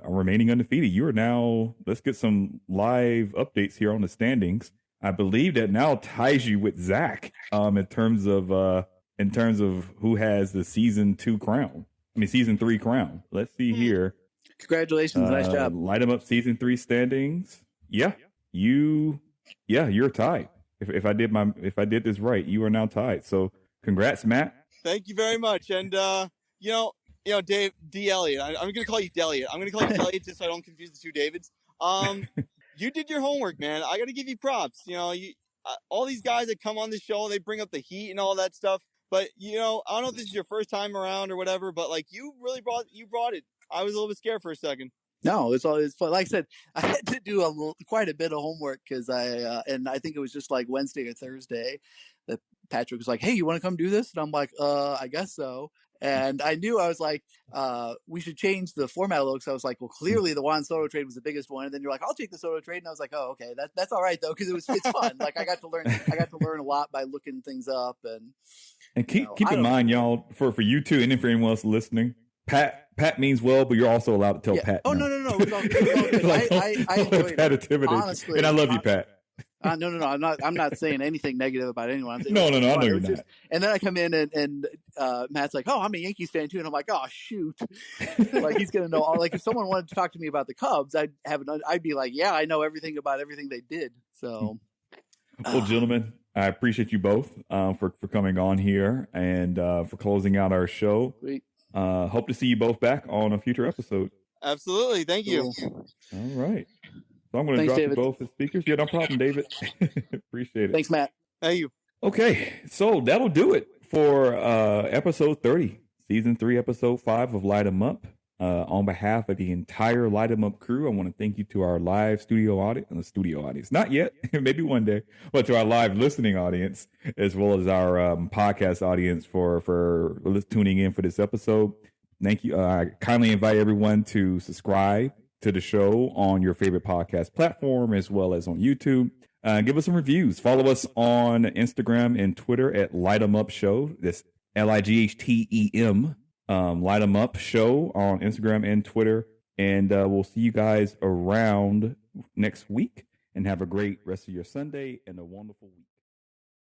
remaining undefeated. You are now. Let's get some live updates here on the standings. I believe that now ties you with Zach in terms of who has the season 3 crown. Let's see here. Congratulations, nice job. Light 'em up season 3 standings. You're tied. If I did this right, you are now tied. So congrats, Matt. Thank you very much. And Dave DElliott. I'm going to call you DElliott. I'm going to call you DElliott just so I don't confuse the two Davids. You did your homework, man. I got to give you props. All these guys that come on the show, they bring up the heat and all that stuff. But I don't know if this is your first time around or whatever, but like you really brought it. I was a little bit scared for a second. No, it's always fun. Like I said, I had to do quite a bit of homework because I think it was just like Wednesday or Thursday that Patrick was like, "Hey, you want to come do this?" And I'm like, I guess so. And I knew, I was like, we should change the format a little. So I was like, well, clearly the Juan Soto trade was the biggest one. And then you're like, I'll take the Soto trade. And I was like, oh, okay, that's all right though, because it's fun. Like I got to learn a lot by looking things up and keep in mind, y'all, for you two, and for anyone else listening, Pat means well, but you're also allowed to tell Pat. Oh no. Like, I enjoyed it, honestly, and I love you, Pat. No. I'm not saying anything negative about anyone. No. I know you're not. And then I come in and Matt's like, "Oh, I'm a Yankees fan too," and I'm like, "Oh, shoot!" Like he's gonna know all. Like if someone wanted to talk to me about the Cubs, I'd be like, "Yeah, I know everything about everything they did." So, well, gentlemen, I appreciate you both for coming on here and for closing out our show. Sweet. Hope to see you both back on a future episode. Absolutely. Thank you. All right. So I'm going to drop you both as speakers. Yeah, no problem, David. Appreciate it. Thanks, Matt. Thank you. Okay, so that'll do it for episode 30, Season 3, Episode 5 of Light 'em Up. On behalf of the entire Light 'em Up crew, I want to thank you to our live studio audience, not yet, maybe one day, but to our live listening audience, as well as our podcast audience for tuning in for this episode. Thank you. I kindly invite everyone to subscribe to the show on your favorite podcast platform, as well as on YouTube. Give us some reviews. Follow us on Instagram and Twitter at Light 'em Up Show. That's LIGHTEM. Light 'em Up Show on Instagram and Twitter. And we'll see you guys around next week. And have a great rest of your Sunday and a wonderful week.